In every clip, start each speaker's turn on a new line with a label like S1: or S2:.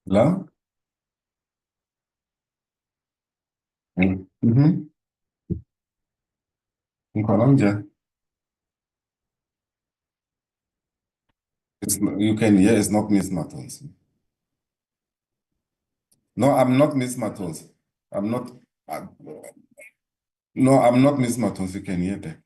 S1: Hello? Mm-hmm. In Colombia, you can hear it's not Miss Mattons. No, I'm not Miss Mattons. I'm not. I- no, I'm not Miss Mattons. You can hear that.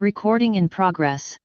S2: Recording in progress.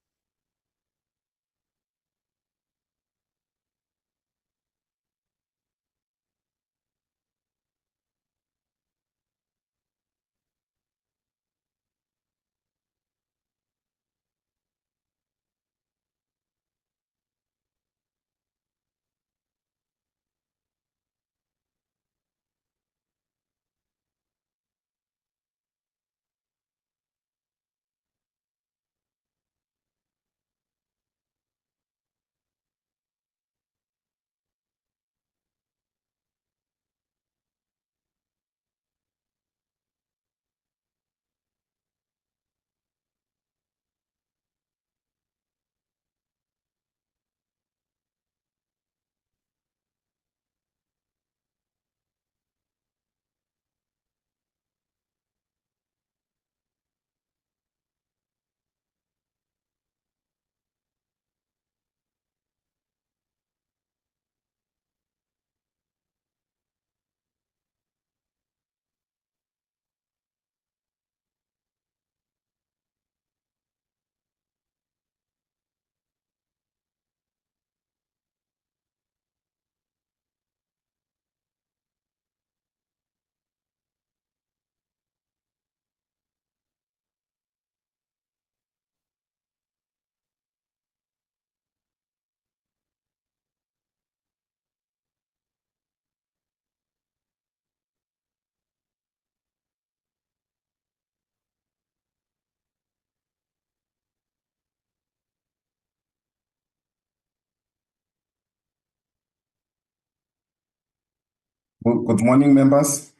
S1: Good morning, members.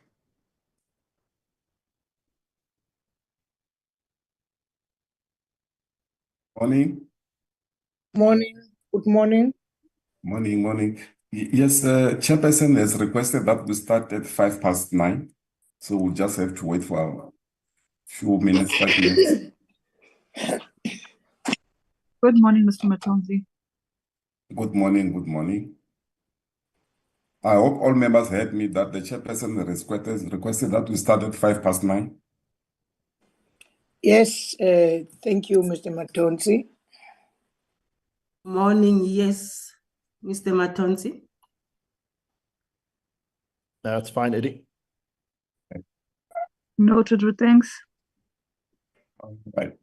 S1: Morning.
S3: Morning. Good morning.
S1: Morning. Yes, Chairperson has requested that we start at 9:05. So we'll just have to wait for a few minutes, 5 minutes.
S4: Good morning, Mr. Matonzi.
S1: Good morning. I hope all members heard me that the Chairperson requested that we start at 9:05.
S3: Yes, thank you, Mr. Matonzi.
S5: Morning, yes, Mr. Matonzi.
S6: That's fine, Eddie.
S4: Noted with thanks.
S1: All right.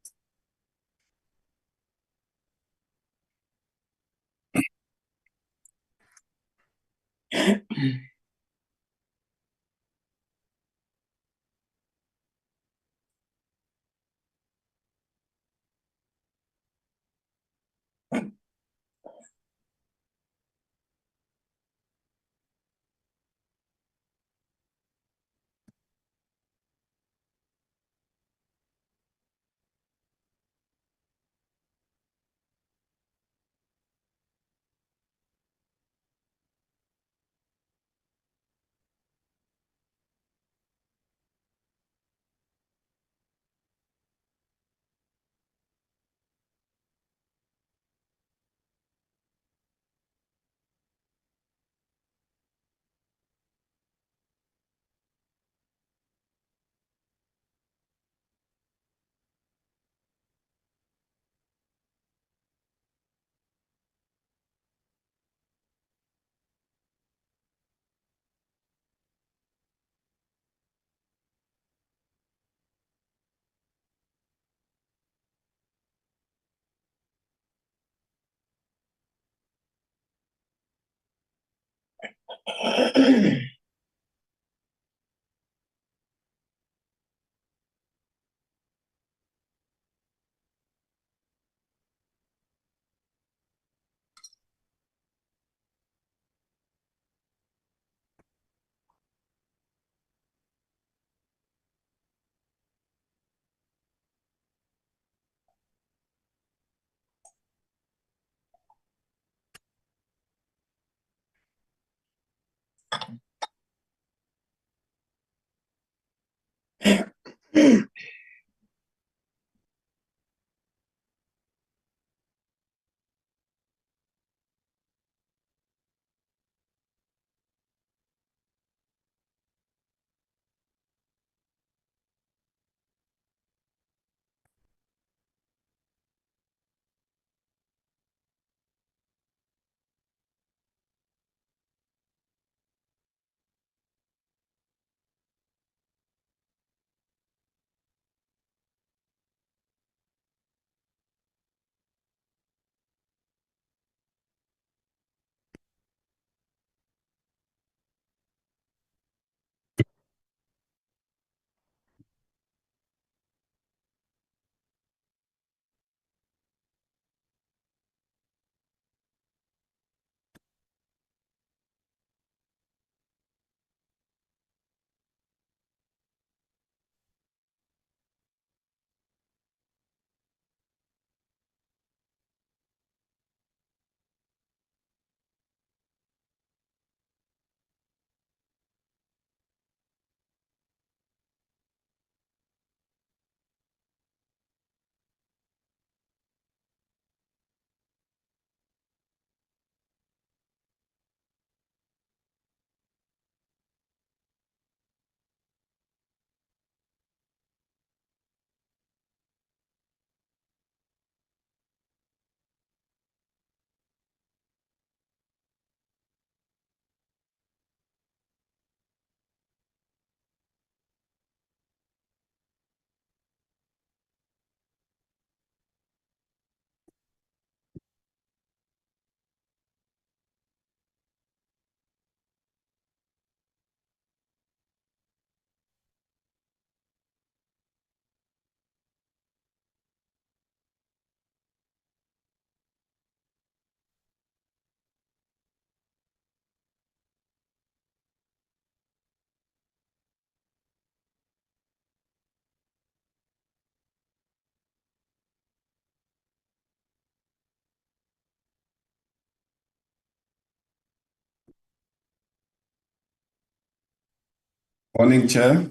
S1: Morning, Chair.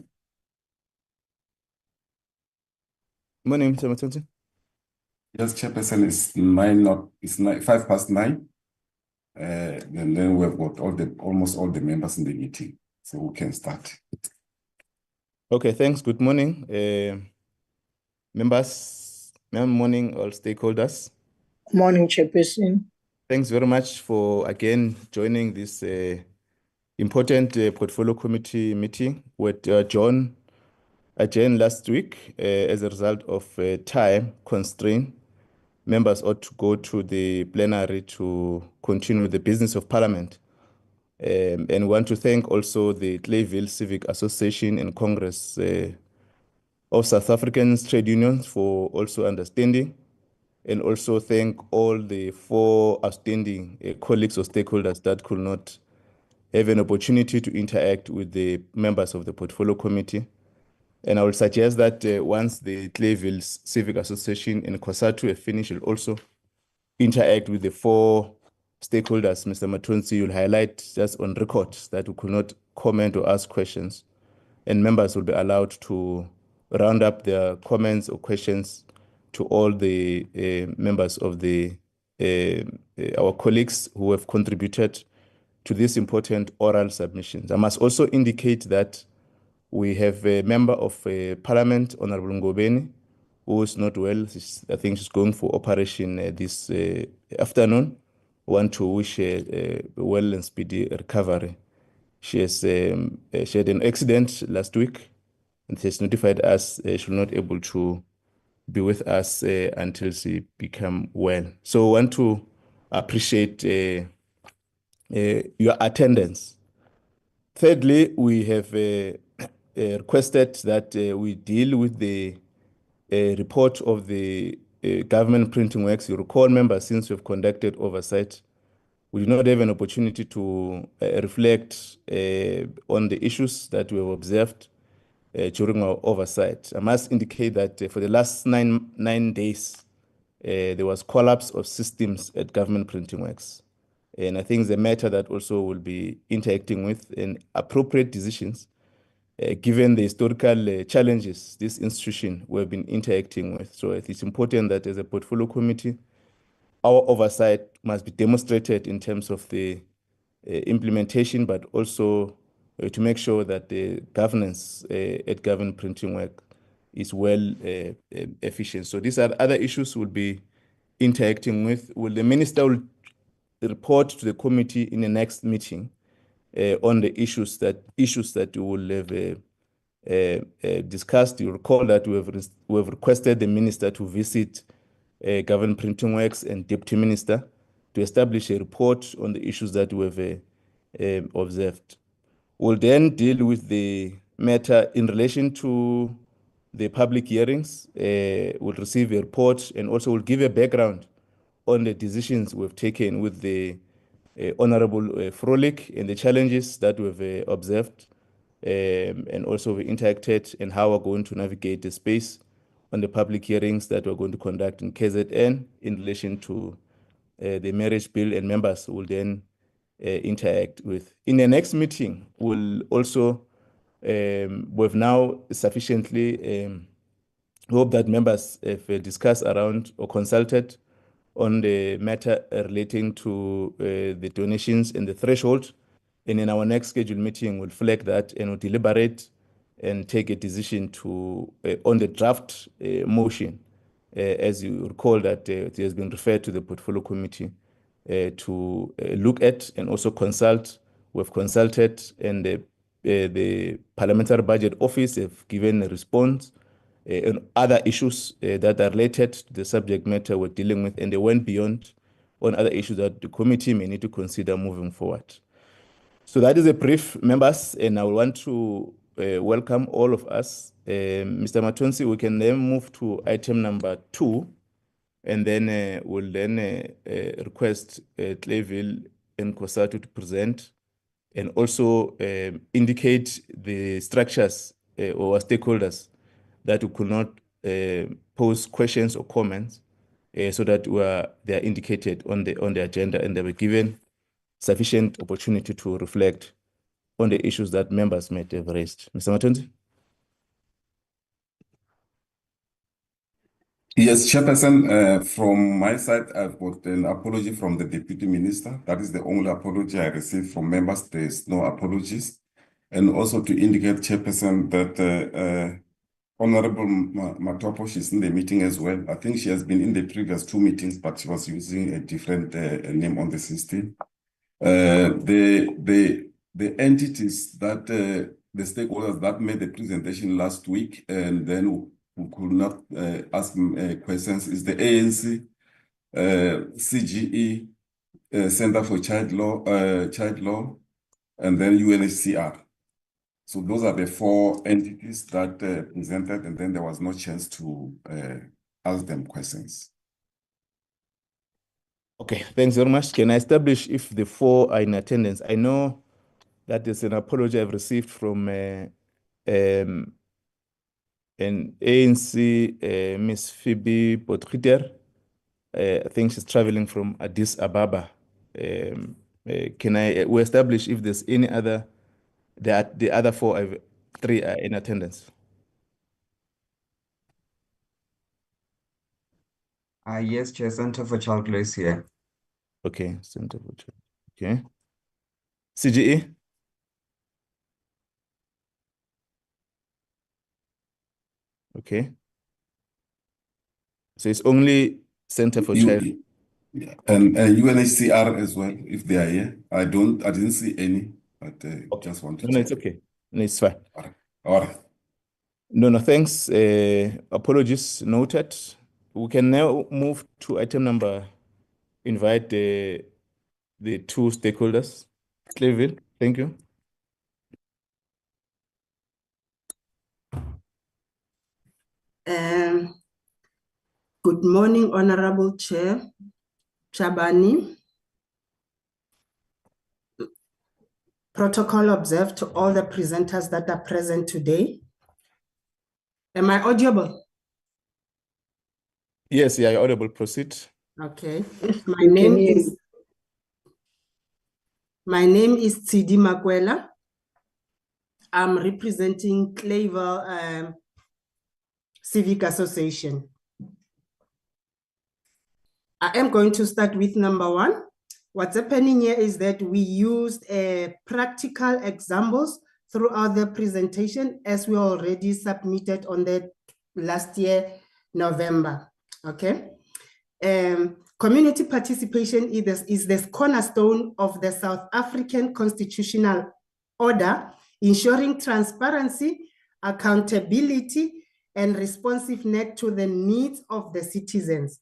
S2: Morning, Mr. Matonzi.
S1: Yes, Chairperson, it's 9:05. And then we've got almost all the members in the meeting, so we can start.
S2: Okay, thanks. Good morning, members. Morning, all stakeholders.
S3: Morning, Chairperson.
S2: Thanks very much for again joining this important portfolio committee meeting with John adjourned last week as a result of time constraint. Members ought to go to the plenary to continue the business of Parliament. And want to thank also the Clayville Civic Association and Congress of South African trade unions for also understanding, and also thank all the 4 outstanding colleagues or stakeholders that could not have an opportunity to interact with the members of the portfolio committee. And I would suggest that once the Clayville Civic Association and KwaZulu have finished, will also interact with the 4 stakeholders. Mr. Matonzi, you'll highlight just on record that we could not comment or ask questions, and members will be allowed to round up their comments or questions to all the members of the our colleagues who have contributed to this important oral submissions. I must also indicate that we have a member of Parliament, Honorable Ngobeni, who is not well. I think she's going for operation this afternoon. I want to wish her a well and speedy recovery. She had an accident last week, and she has notified us she will not able to be with us until she become well. So I want to appreciate your attendance. Thirdly, we have requested that we deal with the report of the government printing works. You recall, members, since we've conducted oversight, we did not have an opportunity to reflect on the issues that we have observed during our oversight. I must indicate that for the last nine days, there was collapse of systems at government printing works. And I think it's a matter that also will be interacting with and appropriate decisions given the historical challenges this institution will have been interacting with. So it's important that as a portfolio committee, our oversight must be demonstrated in terms of the implementation, but also to make sure that the governance at government printing work is well efficient. So these are other issues we'll be interacting with. Will the minister will report to the committee in the next meeting on the issues that we will have discussed. You recall that we have requested the minister to visit government printing works and deputy minister to establish a report on the issues that we have observed. We'll then deal with the matter in relation to the public hearings. We'll receive a report and also we'll give a background on the decisions we've taken with the Honorable Frolic and the challenges that we've observed, and also we interacted and how we're going to navigate the space on the public hearings that we're going to conduct in KZN in relation to the marriage bill, and members will then interact with. In the next meeting, we'll also, we've now sufficiently hope that members have discussed around or consulted on the matter relating to the donations and the threshold. And in our next scheduled meeting, we'll flag that and we'll deliberate and take a decision to on the draft motion. As you recall that it has been referred to the portfolio committee to look at and also consult. We've consulted, and the Parliamentary Budget Office have given a response and other issues that are related to the subject matter we're dealing with, and they went beyond on other issues that the committee may need to consider moving forward. So that is a brief, members, and I want to welcome all of us. Mr. Matonzi, we can then move to item number 2, and then we'll then request Clayville and KwaZulu to present and also indicate the structures or stakeholders that we could not pose questions or comments so that they are indicated on the agenda and they were given sufficient opportunity to reflect on the issues that members might have raised. Mr. Matonzi?
S1: Yes, Chairperson, from my side, I've got an apology from the Deputy Minister. That is the only apology I received from members. There's no apologies. And also to indicate, Chairperson, that Honorable Matopo, she's in the meeting as well. I think she has been in the previous 2 meetings, but she was using a different name on the system. The entities that the stakeholders that made the presentation last week and then who could not ask questions is the ANC, CGE, Center for Child Law, and then UNHCR. So those are the 4 entities that presented, and then there was no chance to ask them questions.
S2: Okay, thanks very much. Can I establish if the 4 are in attendance? I know that there's an apology I've received from an ANC, Miss Phoebe Potgieter. I think she's traveling from Addis Ababa. Can we establish if there's any other, the other 3 are in attendance?
S6: Yes, Chair, Center for Child Law is here.
S2: Okay, Center for Child. Okay. CGE? Okay. So it's only Center for Child.
S1: Yeah. And UNHCR as well, if they are here. I didn't see any, but
S2: Okay.
S1: just want to
S2: No,
S1: check.
S2: it's okay. No, it's fine.
S1: All right.
S2: No, thanks. Apologies noted. We can now move to item number, invite the 2 stakeholders. Cleville, thank you.
S5: Good morning, Honorable Chair Chabani. Protocol observed to all the presenters that are present today. Am I audible?
S2: Yes, yeah, you're audible. Proceed.
S5: Okay.
S3: We can hear you.
S5: My name is Tsidi Makwela. I'm representing Clayville Civic Association. I am going to start with number 1. What's happening here is that we used practical examples throughout the presentation as we already submitted on the last year, November, okay? Community participation is the cornerstone of the South African constitutional order, ensuring transparency, accountability, and responsiveness to the needs of the citizens.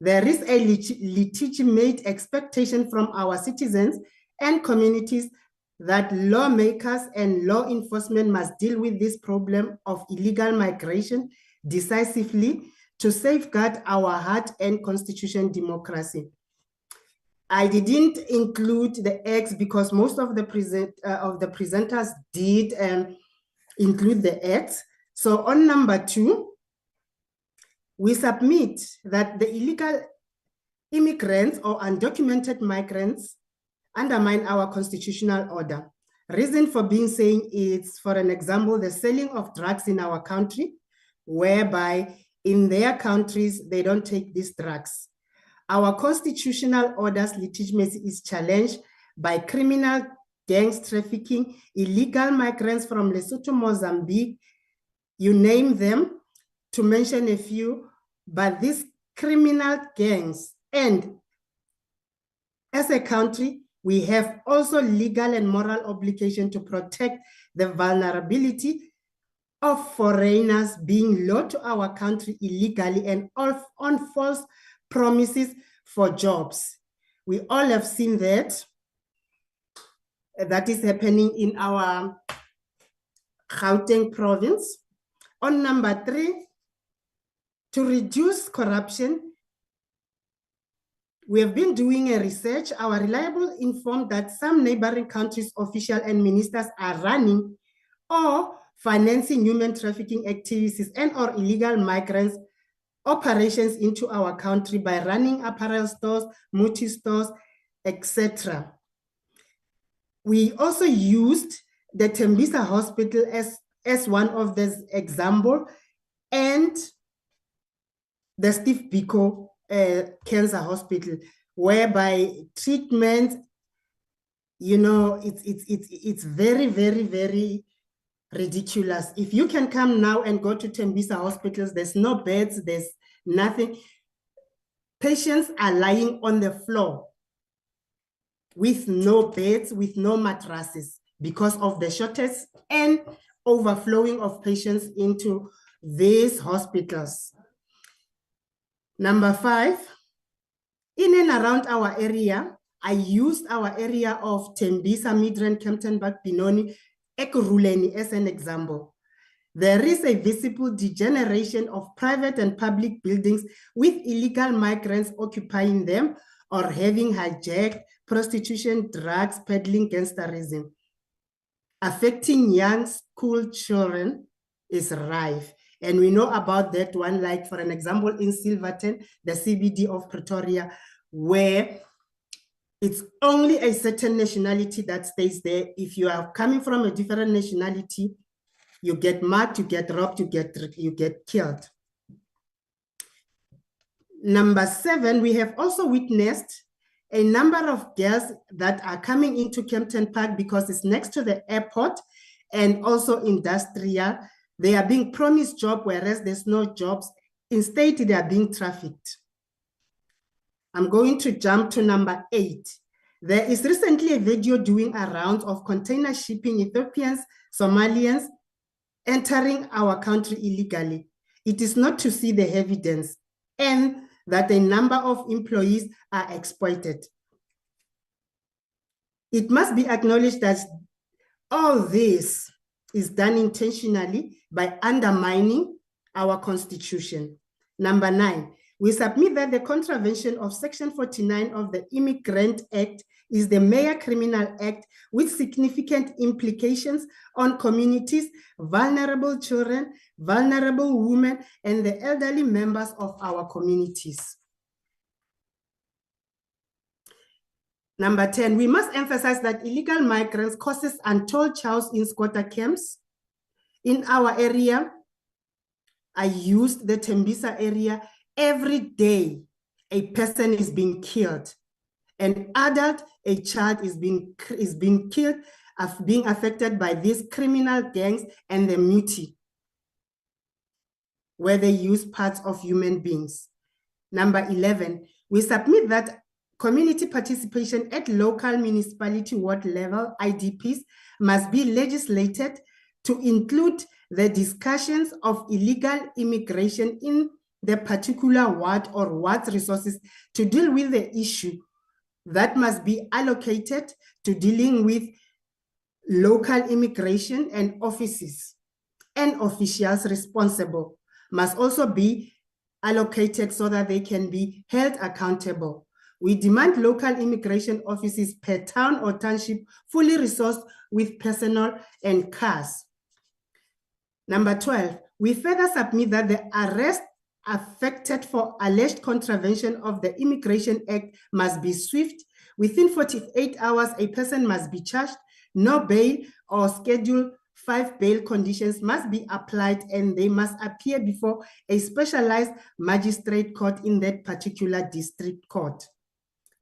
S5: There is a legitimate expectation from our citizens and communities that lawmakers and law enforcement must deal with this problem of illegal migration decisively to safeguard our hard-earned constitutional democracy. I didn't include the X because most of the presenters did include the X. So on number 2, we submit that the illegal immigrants or undocumented migrants undermine our constitutional order. Reason for being saying it's, for an example, the selling of drugs in our country, whereby in their countries, they don't take these drugs. Our constitutional order's legitimacy is challenged by criminal gangs trafficking, illegal migrants from Lesotho, Mozambique, you name them, to mention a few, but these criminal gangs, and as a country, we have also legal and moral obligation to protect the vulnerability of foreigners being lured to our country illegally and on false promises for jobs. We all have seen that. That is happening in our Gauteng province. On number 3, to reduce corruption, we have been doing a research. Our reliable informed that some neighboring countries' officials and ministers are running or financing human trafficking activities and or illegal migrants operations into our country by running apparel stores, multi stores, etc. We also used the Tembisa Hospital as one of these example, and the Steve Biko Cancer Hospital, whereby treatment, you know, it's very, very, very ridiculous. If you can come now and go to Tembisa hospitals, there's no beds, there's nothing. Patients are lying on the floor with no beds, with no mattresses, because of the shortage and overflowing of patients into these hospitals. Number 5, in and around our area, I used our area of Tembisa, Midrand, Kemptonpark, Benoni, Ekurhuleni as an example. There is a visible degeneration of private and public buildings with illegal migrants occupying them or having hijacked prostitution, drugs, peddling, gangsterism. Affecting young school children is rife. And we know about that one, like for an example, in Silverton, the CBD of Pretoria, where it's only a certain nationality that stays there. If you are coming from a different nationality, you get mugged, you get robbed, you get killed. Number 7, we have also witnessed a number of girls that are coming into Kemptonpark because it's next to the airport and also industrial. They are being promised job, whereas there's no jobs. Instead, they are being trafficked. I'm going to jump to number 8. There is recently a video doing a round of container shipping Ethiopians, Somalians entering our country illegally. It is not to see the evidence and that a number of employees are exploited. It must be acknowledged that all this is done intentionally by undermining our constitution. Number 9, we submit that the contravention of Section 49 of the Immigrant Act is the Major Criminal Act with significant implications on communities, vulnerable children, vulnerable women, and the elderly members of our communities. Number 10, we must emphasize that illegal migrants causes untold chaos in squatter camps. In our area, I used the Tembisa area. Every day, a person is being killed. An adult, a child is being killed, being affected by these criminal gangs and the muti, where they use parts of human beings. Number 11, we submit that community participation at local municipality ward level, IDPs, must be legislated to include the discussions of illegal immigration in the particular ward or ward's resources to deal with the issue that must be allocated to dealing with local immigration, and offices and officials responsible must also be allocated so that they can be held accountable. We demand local immigration offices per town or township fully resourced with personnel and cars. Number 12, we further submit that the arrest affected for alleged contravention of the Immigration Act must be swift. Within 48 hours, a person must be charged. No bail or Schedule 5 bail conditions must be applied, and they must appear before a specialized magistrate court in that particular district court.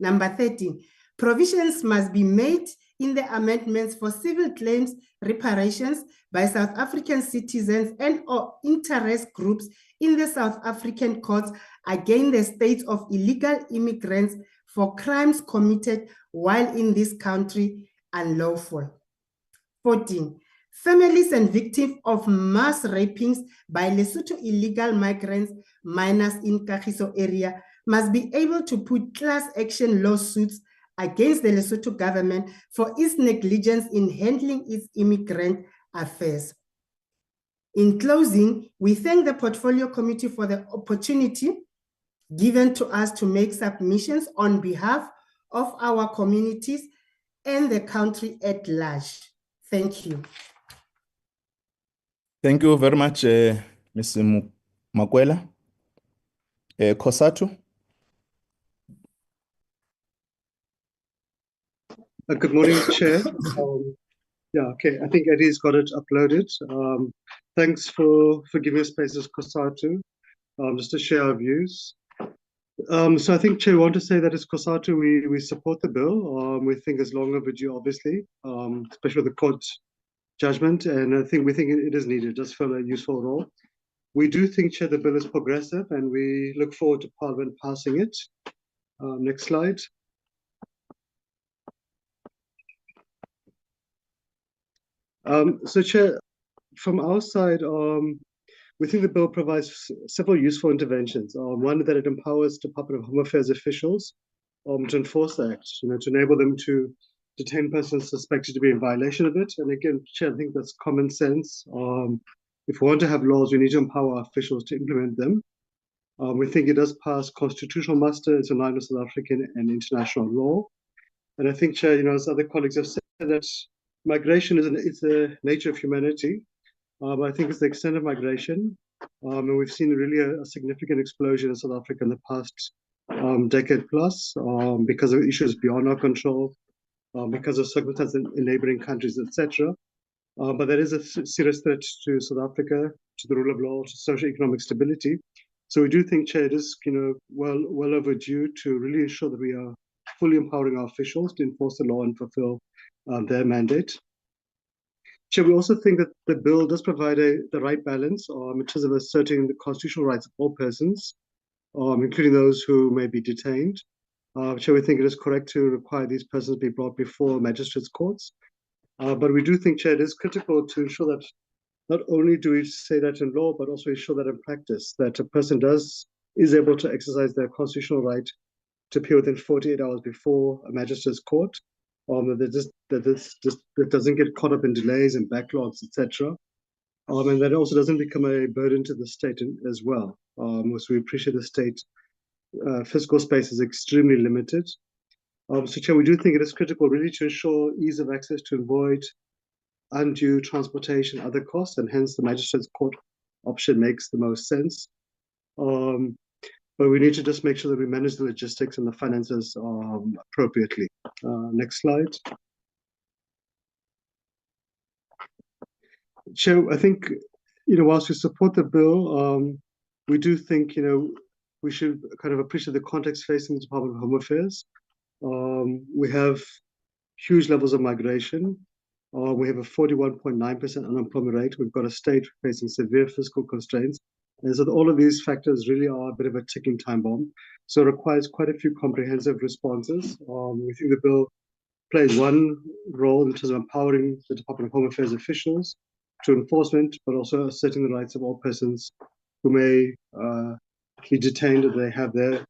S5: Number 13, provisions must be made in the amendments for civil claims reparations by South African citizens and or interest groups in the South African courts against the states of illegal immigrants for crimes committed while in this country unlawful. 14, families and victims of mass rapings by Lesotho illegal migrants, minors in Kagiso area, must be able to put class action lawsuits against the Lesotho government for its negligence in handling its immigrant affairs. In closing, we thank the Portfolio Committee for the opportunity given to us to make submissions on behalf of our communities and the country at large. Thank you.
S2: Thank you very much, Ms. Makwela. Kosatu.
S7: Good morning, Chair. Yeah, okay. I think Eddie's got it uploaded. Thanks for giving us space as COSATU, just to share our views. So I think, Chair, we want to say that as COSATU, we support the bill. We think it's long overdue, obviously, especially with the court judgment, and we think it is needed, just for a useful role. We do think, Chair, the bill is progressive, and we look forward to Parliament passing it. Next slide. So, Chair, from our side, we think the bill provides several useful interventions. One, that it empowers Department of Home Affairs officials to enforce the act, to enable them to detain persons suspected to be in violation of it. And again, Chair, I think that's common sense. If we want to have laws, we need to empower our officials to implement them. We think it does pass constitutional muster. It's in line with South African and international law. And I think, Chair, as other colleagues have said, that migration is the nature of humanity. I think it's the extent of migration. And we've seen really a significant explosion in South Africa in the past decade plus because of issues beyond our control, because of circumstances in neighboring countries, etc. But there is a serious threat to South Africa, to the rule of law, to socio-economic stability. So we do think, Chair, it is well overdue to really ensure that we are fully empowering our officials to enforce the law and fulfill their mandate. Chair, we also think that the bill does provide the right balance in terms of asserting the constitutional rights of all persons, including those who may be detained. Chair, we think it is correct to require these persons be brought before magistrates' courts. But we do think, Chair, it is critical to ensure that not only do we say that in law, but also ensure that in practice, that a person is able to exercise their constitutional right to appear within 48 hours before a magistrate's court, that doesn't get caught up in delays and backlogs, etc. And that also doesn't become a burden to the state as well. So we appreciate the state fiscal space is extremely limited. So, Chair, we do think it is critical really to ensure ease of access to avoid undue transportation, other costs, and hence the magistrate's court option makes the most sense. But we need to just make sure that we manage the logistics and the finances appropriately. Next slide. Chair, I think, whilst we support the bill, we do think, we should kind of appreciate the context facing the Department of Home Affairs. We have huge levels of migration. We have a 41.9% unemployment rate. We've got a state facing severe fiscal constraints. And so all of these factors really are a bit of a ticking time bomb. So it requires quite a few comprehensive responses. We think the bill plays one role in terms of empowering the Department of Home Affairs officials to enforcement, but also asserting the rights of all persons who may be detained, that they have their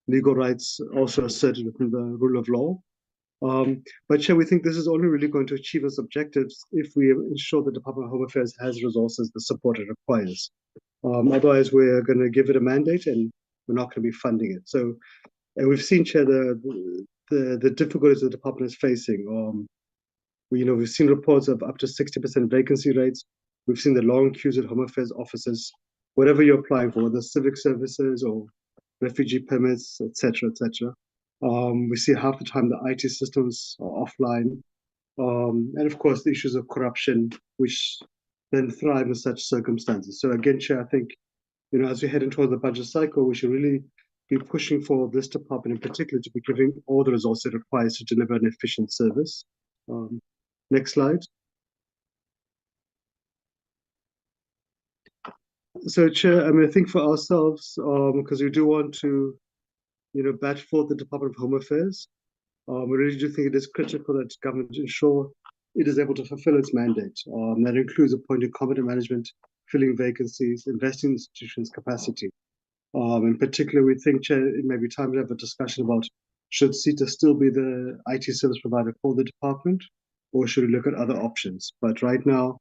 S7: legal rights also asserted within the rule of law. But Chair, we think this is only really going to achieve its objectives if we ensure the Department of Home Affairs has resources, the support it requires. Otherwise, we're going to give it a mandate and we're not going to be funding it. So, and we've seen, Chair, the difficulties the department is facing. We've seen reports of up to 60% vacancy rates. We've seen the long queues at Home Affairs offices, whatever you're applying for, whether civic services or refugee permits, etc., etc. We see half the time the IT systems are offline. And of course, the issues of corruption, which then thrive in such circumstances. So again, Chair, I think, as we head into the budget cycle, we should really be pushing for this department in particular to be giving all the resources it requires to deliver an efficient service. Next slide. So, Chair, I think for ourselves, because we do want to, batch forth the Department of Home Affairs, we really do think it is critical that government ensure it is able to fulfill its mandate. That includes appointing competent management, filling vacancies, investing in institutions' capacity. In particular, we think, Chair, it may be time to have a discussion about should CETA still be the IT service provider for the department, or should we look at other options? But right now,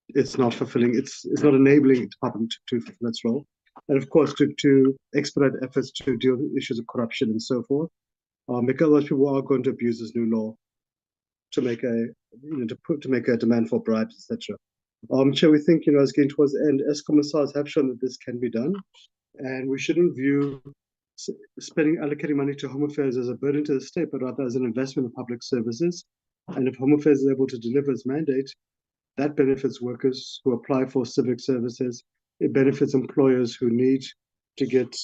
S7: it's not fulfilling, it's not enabling the department to fulfill its role. And of course, to expedite efforts to deal with issues of corruption and so forth, because those people are going to abuse this new law to make a demand for bribes, etc. Chair, we think, as getting towards the end, as commissars have shown that this can be done, and we shouldn't view allocating money to Home Affairs as a burden to the state, but rather as an investment in public services. And if Home Affairs is able to deliver its mandate, that benefits workers who apply for civic services. It benefits employers who need to get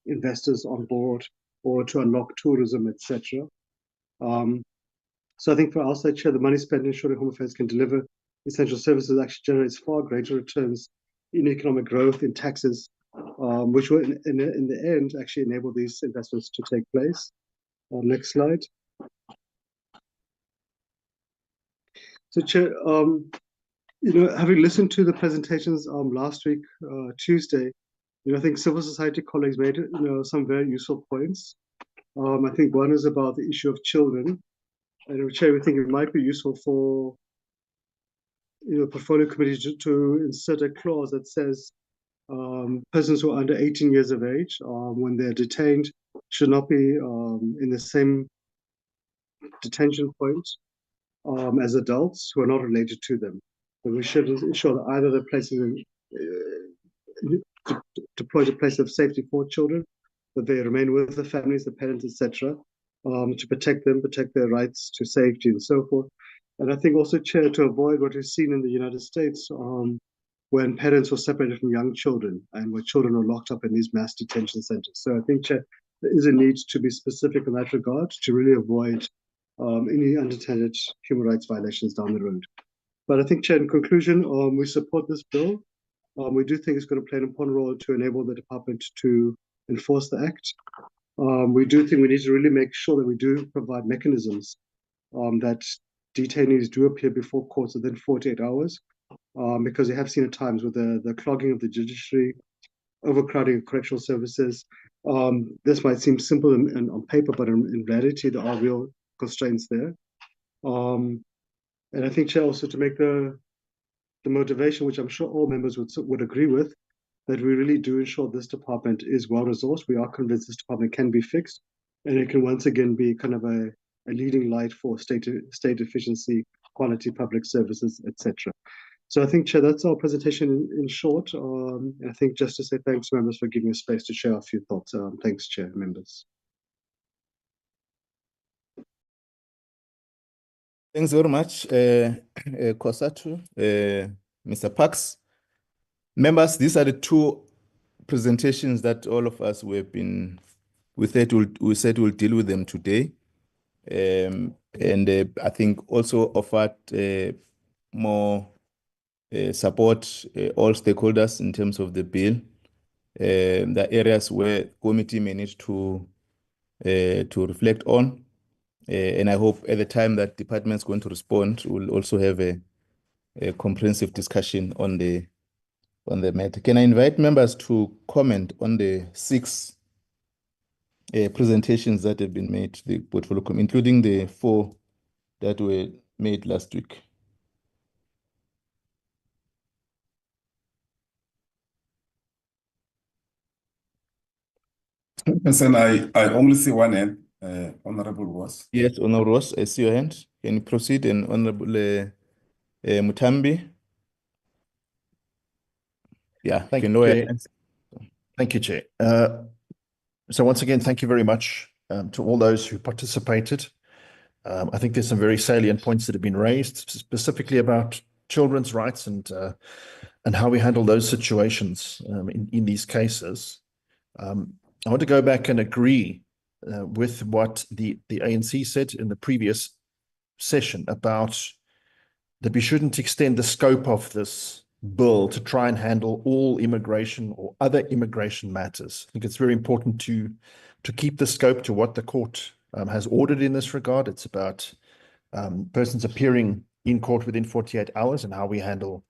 S7: investors on board or to unlock tourism, etc. So I think for our side, Chair, the money spent ensuring Home Affairs can deliver essential services actually generates far greater returns in economic growth, in taxes, which will in the end actually enable these investments to take place. Next slide. So Chair, having listened to the presentations last week, Tuesday, I think civil society colleagues made some very useful points. I think one is about the issue of children, and Chair, we think it might be useful for portfolio committee to insert a clause that says persons who are under 18 years of age, when they're detained, should not be in the same detention point as adults who are not related to them. But we should ensure that either the places deploy a place of safety for children, that they remain with the families, the parents, etc., to protect them, protect their rights to safety and so forth. And I think also, Chair, to avoid what we've seen in the United States, when parents were separated from young children and where children were locked up in these mass detention centers. So I think, Chair, there is a need to be specific in that regard to really avoid any unintended human rights violations down the road. But I think, Chair, in conclusion, we support this bill. We do think it's going to play an important role to enable the department to enforce the act. We do think we need to really make sure that we do provide mechanisms that detainees do appear before courts within 48 hours, because we have seen at times with the clogging of the judiciary, overcrowding of correctional services. This might seem simple on paper, but in reality, there are real constraints there. And I think, Chair, also to make the motivation, which I'm sure all members would agree with, that we really do ensure this department is well-resourced. We are convinced this department can be fixed, and it can once again be kind of a leading light for state efficiency, quality public services, etc. So I think, Chair, that's our presentation in short. And I think just to say thanks, members, for giving us space to share a few thoughts. Thanks, Chair, members.
S2: Thanks very much, Kosatu, Mr. Parks. Members, these are the two presentations that all of us we said we'll deal with them today. And I think also offered more support all stakeholders in terms of the bill. The areas where committee may need to reflect on. And I hope at the time that department is going to respond, we'll also have a comprehensive discussion on the matter. Can I invite members to comment on the 6 presentations that have been made, the portfolio, including the 4 that were made last week?
S1: I only see one hand, Honorable Ross.
S2: Yes, Honorable Ross, I see your hand. Can you proceed? And Honorable Mutambi. Yeah,
S8: thank you, Chair. Thank you, Chair. So once again, thank you very much to all those who participated. I think there's some very salient points that have been raised, specifically about children's rights and how we handle those situations in these cases. I want to go back and agree with what the ANC said in the previous session about that we shouldn't extend the scope of this bill to try and handle all immigration or other immigration matters. I think it's very important to keep the scope to what the court has ordered in this regard. It's about persons appearing in court within 48 hours and how we handle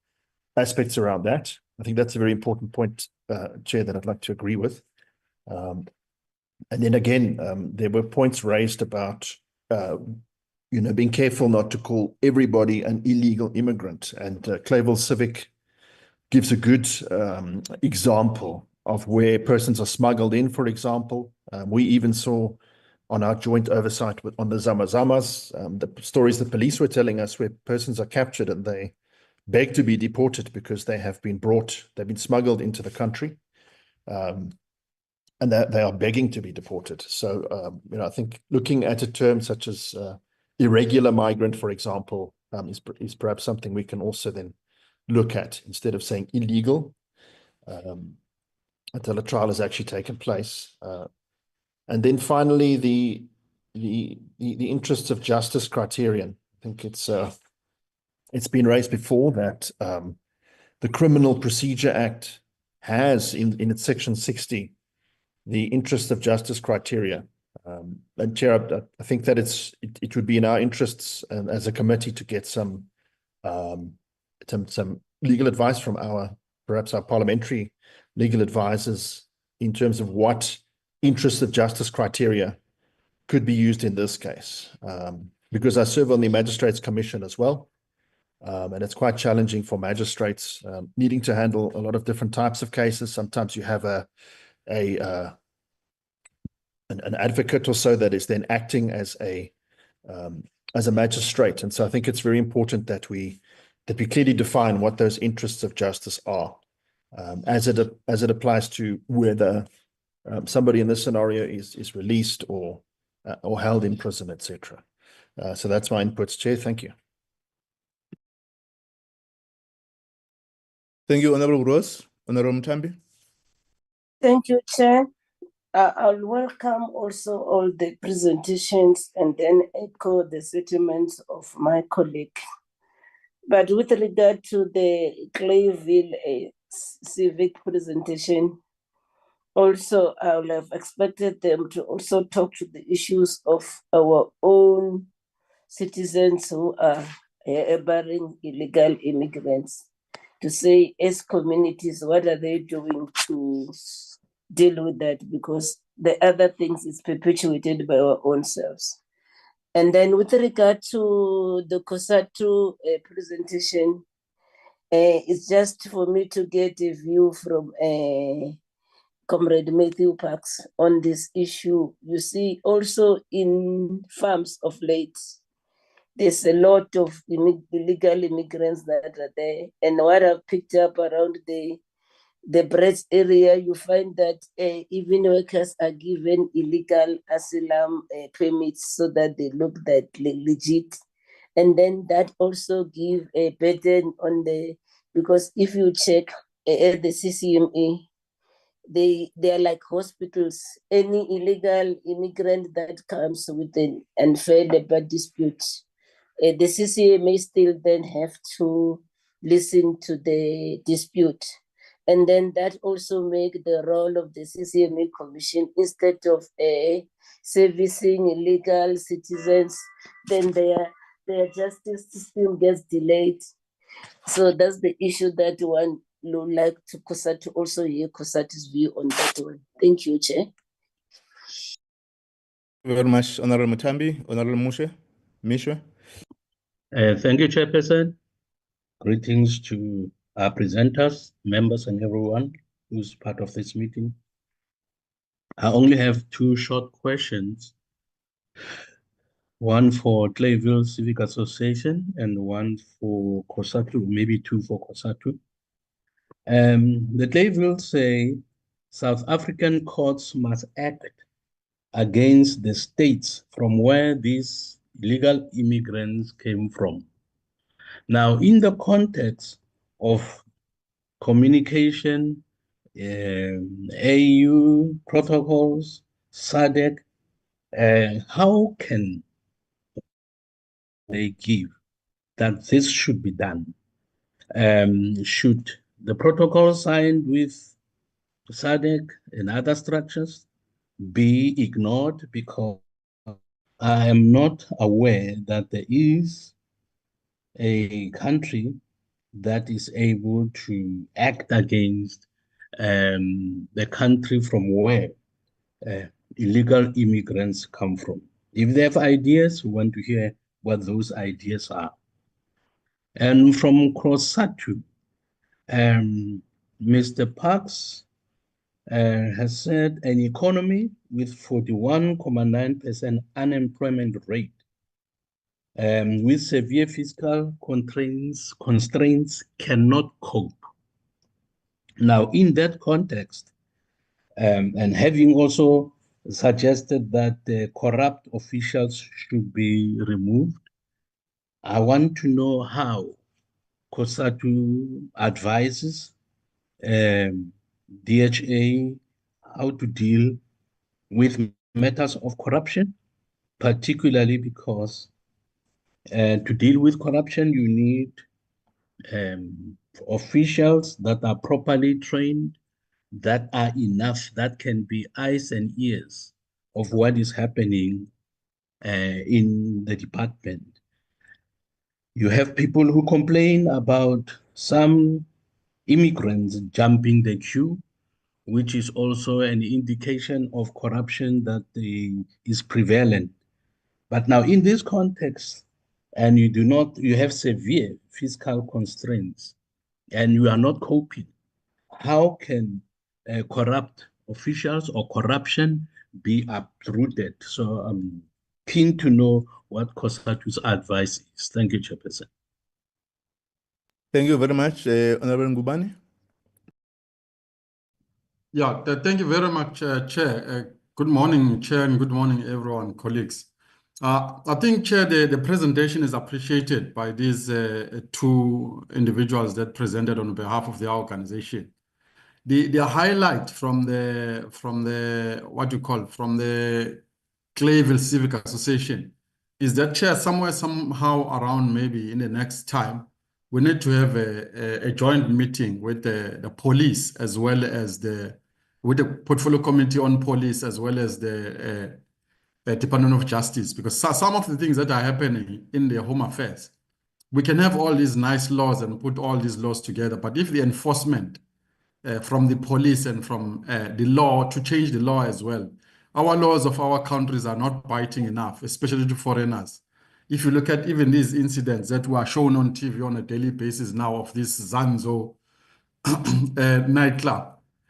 S8: aspects around that. I think that's a very important point, Chair, that I'd like to agree with. And then again, there were points raised about being careful not to call everybody an illegal immigrant. And KwaZulu Civic gives a good example of where persons are smuggled in, for example. We even saw on our joint oversight on the Zamazamas, the stories the police were telling us where persons are captured and they beg to be deported because they've been smuggled into the country. And that they are begging to be deported. So, I think looking at a term such as irregular migrant, for example, is perhaps something we can also then look at instead of saying illegal until a trial has actually taken place. And then finally, the interests of justice criterion. I think it's been raised before that the Criminal Procedure Act has in its section 60 the interest of justice criteria. And Chair, I think that it would be in our interests as a committee to get some legal advice from perhaps our parliamentary legal advisors in terms of what interest of justice criteria could be used in this case. Because I serve on the Magistrates Commission as well. And it's quite challenging for magistrates needing to handle a lot of different types of cases. Sometimes you have an advocate or so that is then acting as a magistrate. And so I think it's very important that we clearly define what those interests of justice are, as it applies to whether somebody in this scenario is released or held in prison, etc. So that's my inputs, Chair. Thank you.
S2: Thank you, Honorable Rose. Honorable Mutambi.
S9: Thank you, Chair. I'll welcome also all the presentations and then echo the sentiments of my colleague. But with regard to the Clayville Civic presentation, also I would have expected them to also talk to the issues of our own citizens who are harboring illegal immigrants, to say as communities, what are they doing to deal with that, because the other things is perpetuated by our own selves. And then with regard to the COSATU presentation, it's just for me to get a view from Comrade Matthew Parks on this issue. You see, also in farms of late, there's a lot of illegal immigrants that are there. And what I've picked up around the Brits area, you find that even workers are given illegal asylum permits so that they look that legit. And then that also give a burden on because if you check the CCMA, they are like hospitals. Any illegal immigrant that comes with an unfair labor dispute, the CCMA still then have to listen to the dispute. And then that also make the role of the CCMA Commission, instead of servicing illegal citizens, then their justice system gets delayed. So that's the issue that one would like to COSATU also hear COSATU's view on that one. Thank you, Chair.
S2: Thank you very much, Honorable Mutambi. Honorable Mishwe.
S10: Thank you, Chairperson. Greetings to our presenters, members, and everyone who's part of this meeting. I only have two short questions. One for Clayville Civic Association and one for COSATU, maybe two for COSATU. The Clayville say South African courts must act against the states from where these illegal immigrants came from. Now, in the context of communication, AU protocols, SADC, how can they give that this should be done? Should the protocol signed with SADC and other structures be ignored? Because I am not aware that there is a country that is able to act against the country from where illegal immigrants come from. If they have ideas, we want to hear what those ideas are. And from COSATU, Mr. Parks has said an economy with 41.9% unemployment rate, with severe fiscal constraints cannot cope. Now, in that context, and having also suggested that the corrupt officials should be removed. I want to know how COSATU advises DHA how to deal with matters of corruption, particularly because to deal with corruption, you need officials that are properly trained, that are enough, that can be eyes and ears of what is happening in the department. You have people who complain about some immigrants jumping the queue, which is also an indication of corruption that is prevalent. But now in this context, and you have severe fiscal constraints, and you are not coping, how can corrupt officials or corruption be uprooted? So I'm keen to know what COSATU's advice is. Thank you, Chairperson.
S2: Thank you very much, Honorable Ngubane.
S11: Yeah, thank you very much, Chair. Good morning, Chair, and good morning, everyone, colleagues. I think, Chair, the presentation is appreciated by these two individuals that presented on behalf of their organization. The highlight from the KwaZulu Civic Association is that, Chair, somehow around maybe in the next time, we need to have a joint meeting with the police as well as with the portfolio committee on police as well as the Department of Justice, because some of the things that are happening in the Home Affairs, we can have all these nice laws and put all these laws together, but if the enforcement from the police and from the law to change the law as well, our laws of our countries are not biting enough, especially to foreigners. If you look at even these incidents that were shown on TV on a daily basis now of this Zanzo nightclub,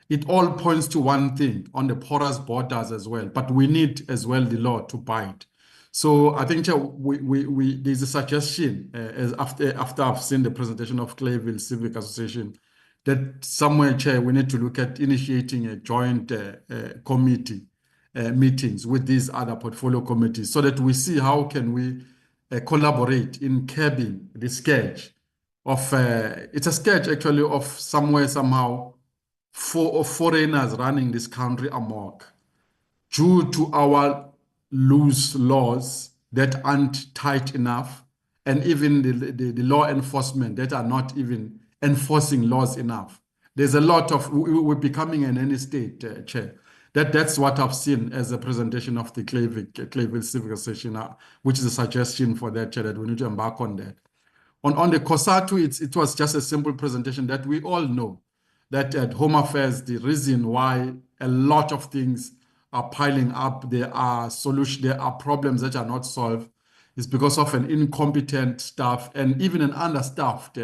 S11: it all points to one thing on the porous borders as well, but we need as well the law to bite. So I think, Chair, there's a suggestion as after I've seen the presentation of KwaZulu Civic Association, that somewhere, Chair, we need to look at initiating a joint committee meetings with these other portfolio committees so that we see how can we collaborate in curbing the scourge of, it's a scourge actually of somehow foreigners running this country amok due to our loose laws that aren't tight enough, and even the law enforcement that are not even enforcing laws enough. There's a lot of, we're becoming an any state, Chair. That's what I've seen as a presentation of the KwaZulu Civic Association, which is a suggestion for that, Chair, that we need to embark on that. On the COSATU, it was just a simple presentation that we all know that at Home Affairs, the reason why a lot of things are piling up, there are problems that are not solved, is because of an incompetent staff and even an understaffed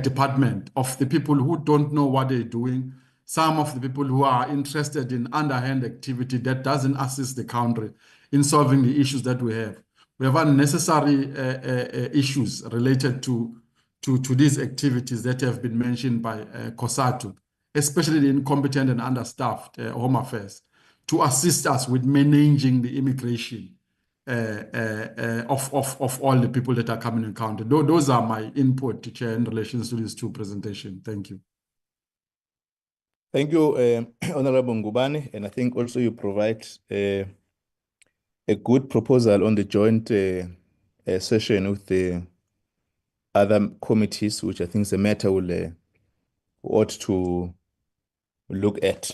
S11: department of the people who don't know what they're doing. Some of the people who are interested in underhand activity that doesn't assist the country in solving the issues that we have. We have unnecessary issues related to these activities that have been mentioned by COSATU, especially the incompetent and understaffed Home Affairs, to assist us with managing the immigration of all the people that are coming in country. Those are my input, Chair, in relation to these two presentations. Thank you.
S2: Thank you, Honorable Ngubane, and I think also you provide a good proposal on the joint session with the other committees, which I think is a matter we ought to look at.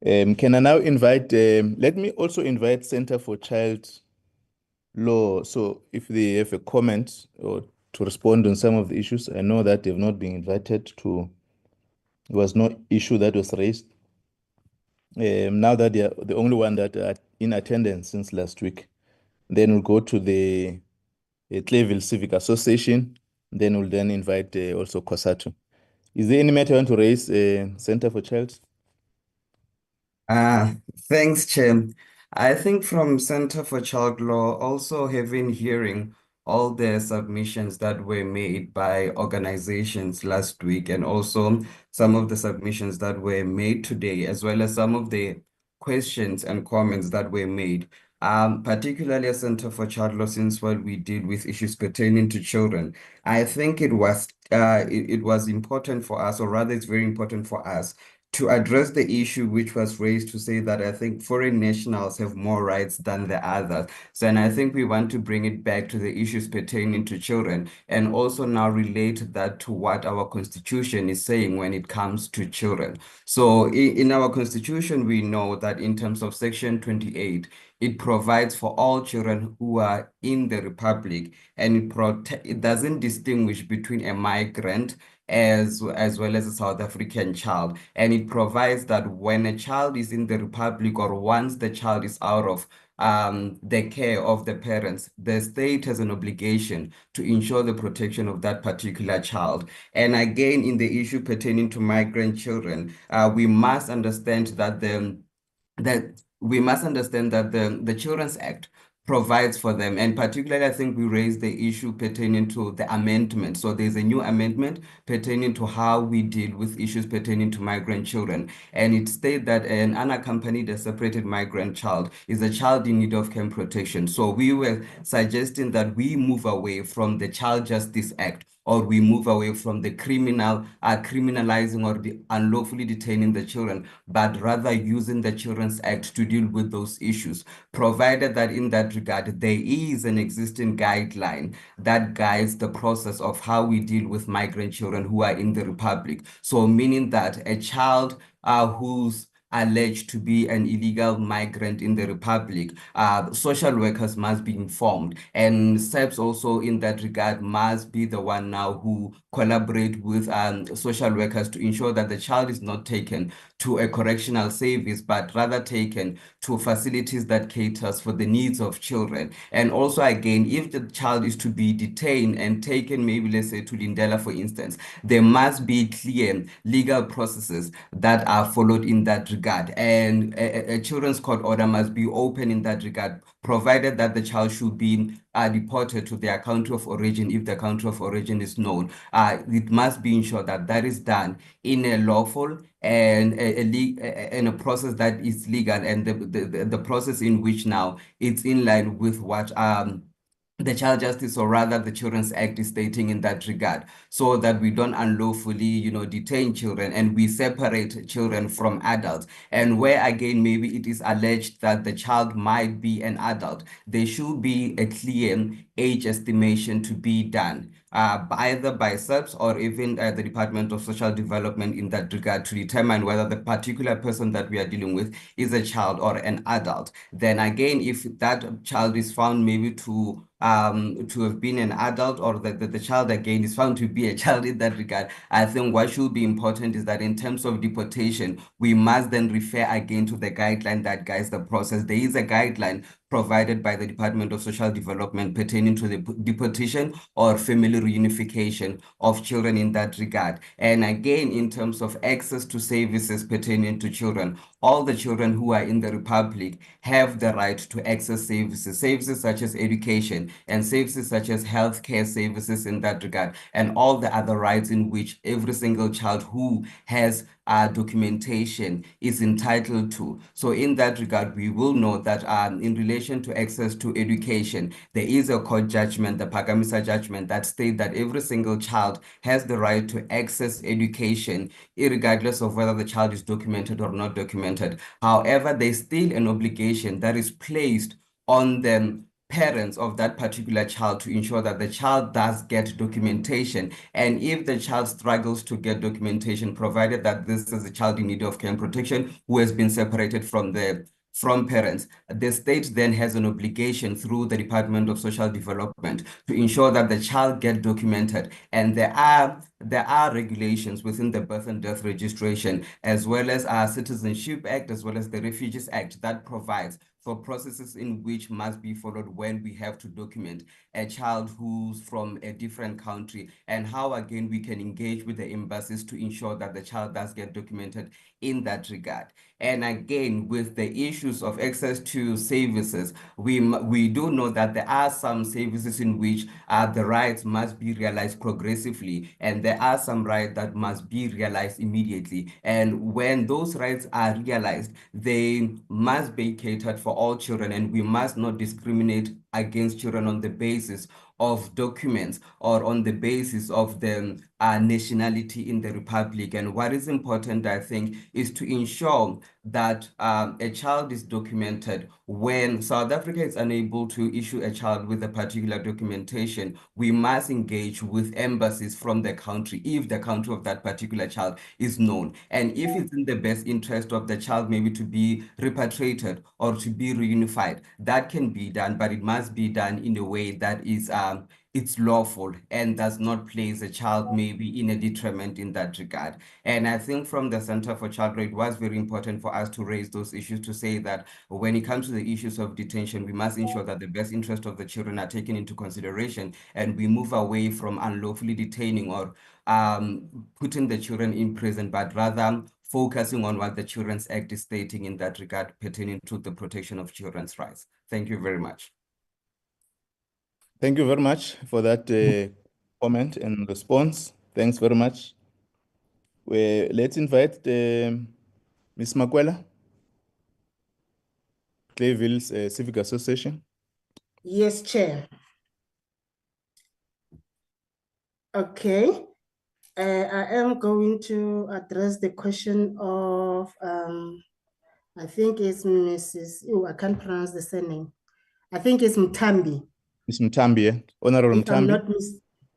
S2: Can I now invite, let me also invite Center for Child Law. So if they have a comment or to respond on some of the issues, I know that they've not been invited to, there was no issue that was raised. Now that they are the only one that are in attendance since last week, then we'll go to the KwaZulu Civic Association, then we'll then invite also COSATU. Is there any matter you want to raise, Center for Child?
S6: Thanks, Chair. I think from Center for Child Law, also having hearing all the submissions that were made by organizations last week, and also some of the submissions that were made today, as well as some of the questions and comments that were made. Particularly as Center for Child Law, since while we deal with issues pertaining to children, I think it was important for us, or rather it's very important for us, to address the issue which was raised to say that I think foreign nationals have more rights than the others. So, and I think we want to bring it back to the issues pertaining to children and also now relate that to what our constitution is saying when it comes to children. So in our constitution, we know that in terms of section 28, it provides for all children who are in the Republic, and it doesn't distinguish between a migrant as well as a South African child. And it provides that when a child is in the Republic, or once the child is out of the care of the parents, the state has an obligation to ensure the protection of that particular child. And again, in the issue pertaining to migrant children, we must understand that the Children's Act provides for them. And particularly, I think we raised the issue pertaining to the amendment. So there's a new amendment pertaining to how we deal with issues pertaining to migrant children. And it states that an unaccompanied or separated migrant child is a child in need of care and protection. So we were suggesting that we move away from the Child Justice Act, or we move away from the criminalizing or the unlawfully detaining the children, but rather using the Children's Act to deal with those issues, provided that in that regard, there is an existing guideline that guides the process of how we deal with migrant children who are in the Republic. So meaning that a child who's alleged to be an illegal migrant in the Republic, social workers must be informed, and SEPs also in that regard must be the one now who collaborate with social workers to ensure that the child is not taken to a correctional service, but rather taken to facilities that caters for the needs of children. And also, again, if the child is to be detained and taken, maybe let's say to Lindela, for instance, there must be clear legal processes that are followed in that regard. And a children's court order must be open in that regard, provided that the child should be deported to their country of origin if the country of origin is known. It must be ensured that that is done in a lawful and a process that is legal, and the process in which now it's in line with what the Child Justice, or rather the Children's Act, is stating in that regard, so that we don't unlawfully, detain children and we separate children from adults. And where again, maybe it is alleged that the child might be an adult, there should be a clear age estimation to be done, either by SEPs or even the Department of Social Development in that regard, to determine whether the particular person that we are dealing with is a child or an adult. Then again, if that child is found maybe to have been an adult, or that the child again is found to be a child in that regard, I think what should be important is that in terms of deportation, we must then refer again to the guideline that guides the process. There is a guideline provided by the Department of Social Development pertaining to the deportation or family reunification of children in that regard. And again, in terms of access to services pertaining to children, all the children who are in the Republic have the right to access services such as education and services such as healthcare services in that regard, and all the other rights in which every single child who has documentation is entitled to. So in that regard, we will know that in relation to access to education, there is a court judgment, the Phakamisa judgment, that states that every single child has the right to access education, irregardless of whether the child is documented or not documented. However, there's still an obligation that is placed on the parents of that particular child to ensure that the child does get documentation. And if the child struggles to get documentation, provided that this is a child in need of care and protection who has been separated from parents, the state then has an obligation through the Department of Social Development to ensure that the child get documented. And there are regulations within the Birth and Death Registration, as well as our Citizenship Act, as well as the Refugees Act, that provides for processes in which must be followed when we have to document a child who's from a different country, and how again we can engage with the embassies to ensure that the child does get documented in that regard. And again, with the issues of access to services, we do know that there are some services in which the rights must be realized progressively, and there are some rights that must be realized immediately. And when those rights are realized, they must be catered for all children, and we must not discriminate against children on the basis of documents or on the basis of the nationality in the Republic. And what is important, I think, is to ensure that a child is documented. When South Africa is unable to issue a child with a particular documentation, we must engage with embassies from the country if the country of that particular child is known. And if it's in the best interest of the child maybe to be repatriated or to be reunified, that can be done, but it must be done in a way that is it's lawful and does not place a child maybe in a detriment in that regard. And I think from the Center for Child Rights, it was very important for us to raise those issues, to say that when it comes to the issues of detention, we must ensure that the best interest of the children are taken into consideration, and we move away from unlawfully detaining or putting the children in prison, but rather focusing on what the Children's Act is stating in that regard pertaining to the protection of children's rights. Thank you very much.
S2: Thank you very much for that comment and response. Thanks very much. Let's invite Ms. Makwela, Clayville's Civic Association.
S5: Yes, Chair. Okay. I am going to address the question of, I think it's Mrs. Oh, I can't pronounce the surname. I think it's Mtambi.
S2: Ms. Mtambi, Honorable Mtambi.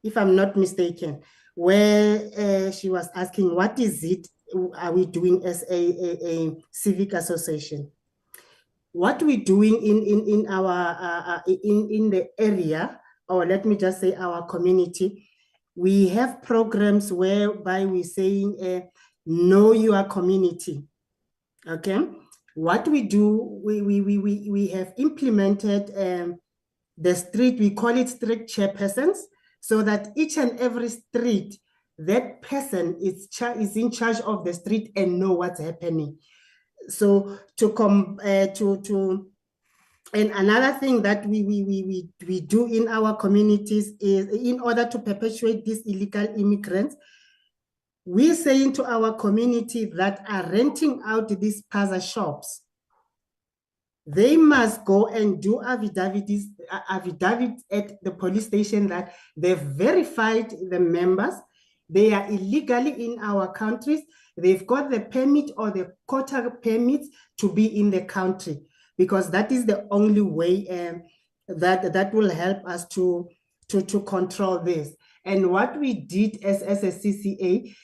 S5: If I'm not mistaken, where she was asking, what is it are we doing as a civic association? What we're doing in our in the area, or let me just say our community, we have programs whereby we're saying, know your community. Okay, what we do, we have implemented the street, we call it street chairpersons, so that each and every street, that person is in charge of the street and know what's happening. So and another thing that we do in our communities is, in order to perpetuate these illegal immigrants, we're saying to our community that are renting out these plaza shops, they must go and do affidavits at the police station that they've verified the members, they are illegally in our countries, they've got the permit or the quota permits to be in the country, because that is the only way that will help us to control this. And what we did as a CCA,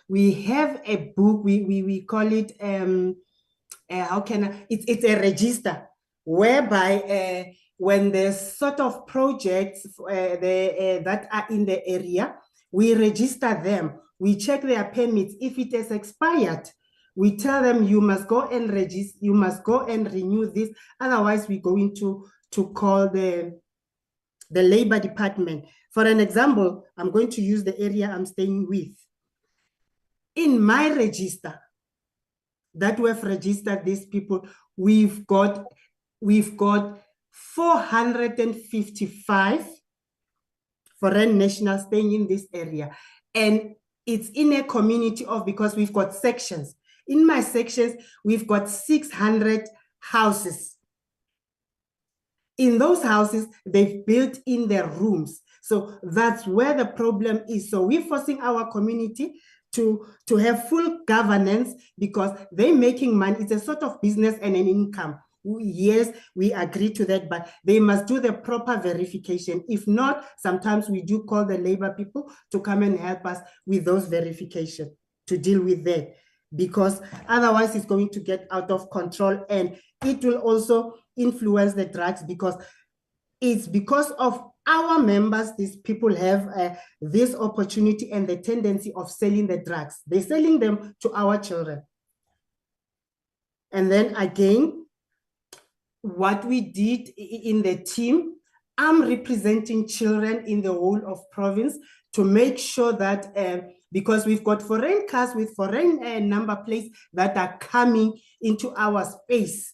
S5: we have a book, we call it, it's a register, whereby when there's sort of projects that are in the area, we register them, we check their permits. If it has expired, we tell them you must go and register, you must go and renew this, otherwise we're going to call the labor department. For an example, I'm going to use the area I'm staying with. In my register that we have registered these people, we've got 455 foreign nationals staying in this area. And it's in a community of, because we've got sections. In my sections, we've got 600 houses. In those houses, they've built in their rooms. So that's where the problem is. So we're forcing our community to have full governance, because they're making money. It's a sort of business and an income. Yes, we agree to that, but they must do the proper verification. If not, sometimes we do call the labor people to come and help us with those verifications to deal with that, because otherwise it's going to get out of control, and it will also influence the drugs, because it's because of our members, these people have this opportunity and the tendency of selling the drugs. They're selling them to our children. And then again, what we did in the team, I'm representing children in the whole of province to make sure that, because we've got foreign cars with foreign number plates that are coming into our space,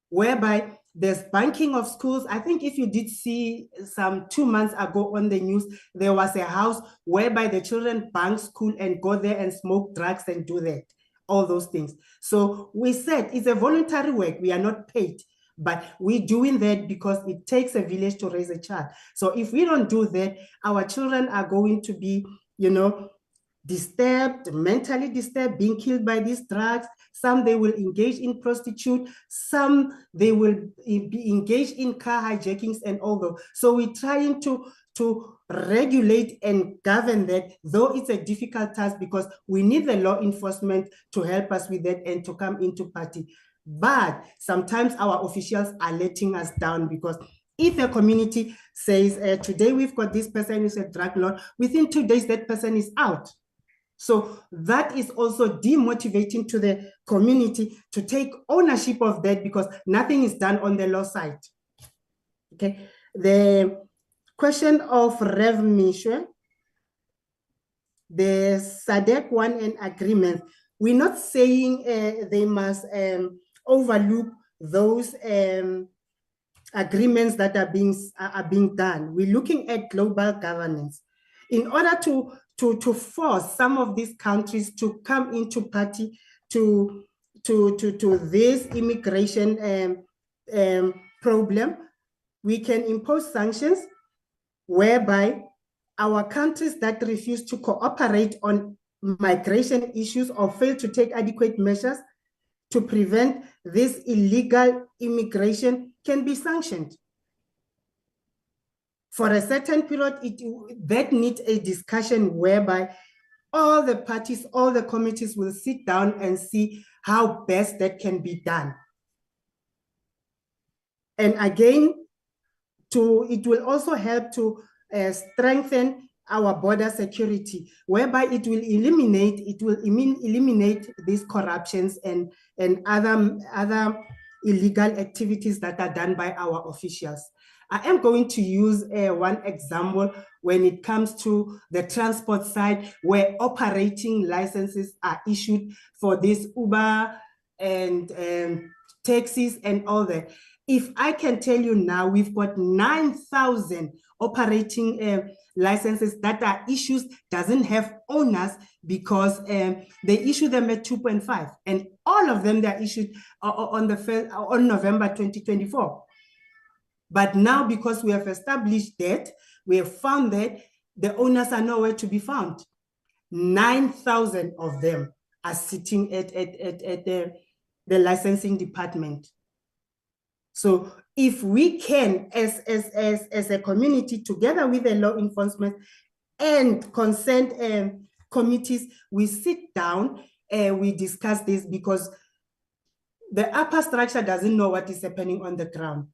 S5: whereby there's banking of schools. I think if you did see some 2 months ago on the news, there was a house whereby the children bank school and go there and smoke drugs and do that, all those things. So we said it's a voluntary work. We are not paid, but we're doing that because it takes a village to raise a child. So if we don't do that, our children are going to be, disturbed, mentally disturbed, being killed by these drugs. Some they will engage in prostitute, some they will be engaged in car hijackings and all that. So we're trying to regulate and govern that, though it's a difficult task because we need the law enforcement to help us with that and to come into party. But sometimes our officials are letting us down because if a community says, today we've got this person who's a drug lord, within 2 days that person is out. So that is also demotivating to the community to take ownership of that because nothing is done on the law side. Okay, the question of Rev Mishwe, the SADC one and agreement, we're not saying they must overlook those agreements that are being done. We're looking at global governance. In order to force some of these countries to come into party to this immigration problem, we can impose sanctions whereby our countries that refuse to cooperate on migration issues or fail to take adequate measures to prevent this illegal immigration can be sanctioned. For a certain period, that needs a discussion whereby all the parties, all the committees will sit down and see how best that can be done. And again, it will also help to strengthen our border security, whereby it will eliminate these corruptions and other illegal activities that are done by our officials. I am going to use one example when it comes to the transport side, where operating licenses are issued for this Uber and taxis and all that. If I can tell you now, we've got 9,000 operating licenses that are issued, doesn't have owners because they issue them at 2.5, and all of them they are issued on November 2024. But now, because we have established that, we have found that the owners are nowhere to be found. 9,000 of them are sitting at the licensing department. So if we can, as a community, together with the law enforcement and concerned committees, we sit down and we discuss this, because the upper structure doesn't know what is happening on the ground.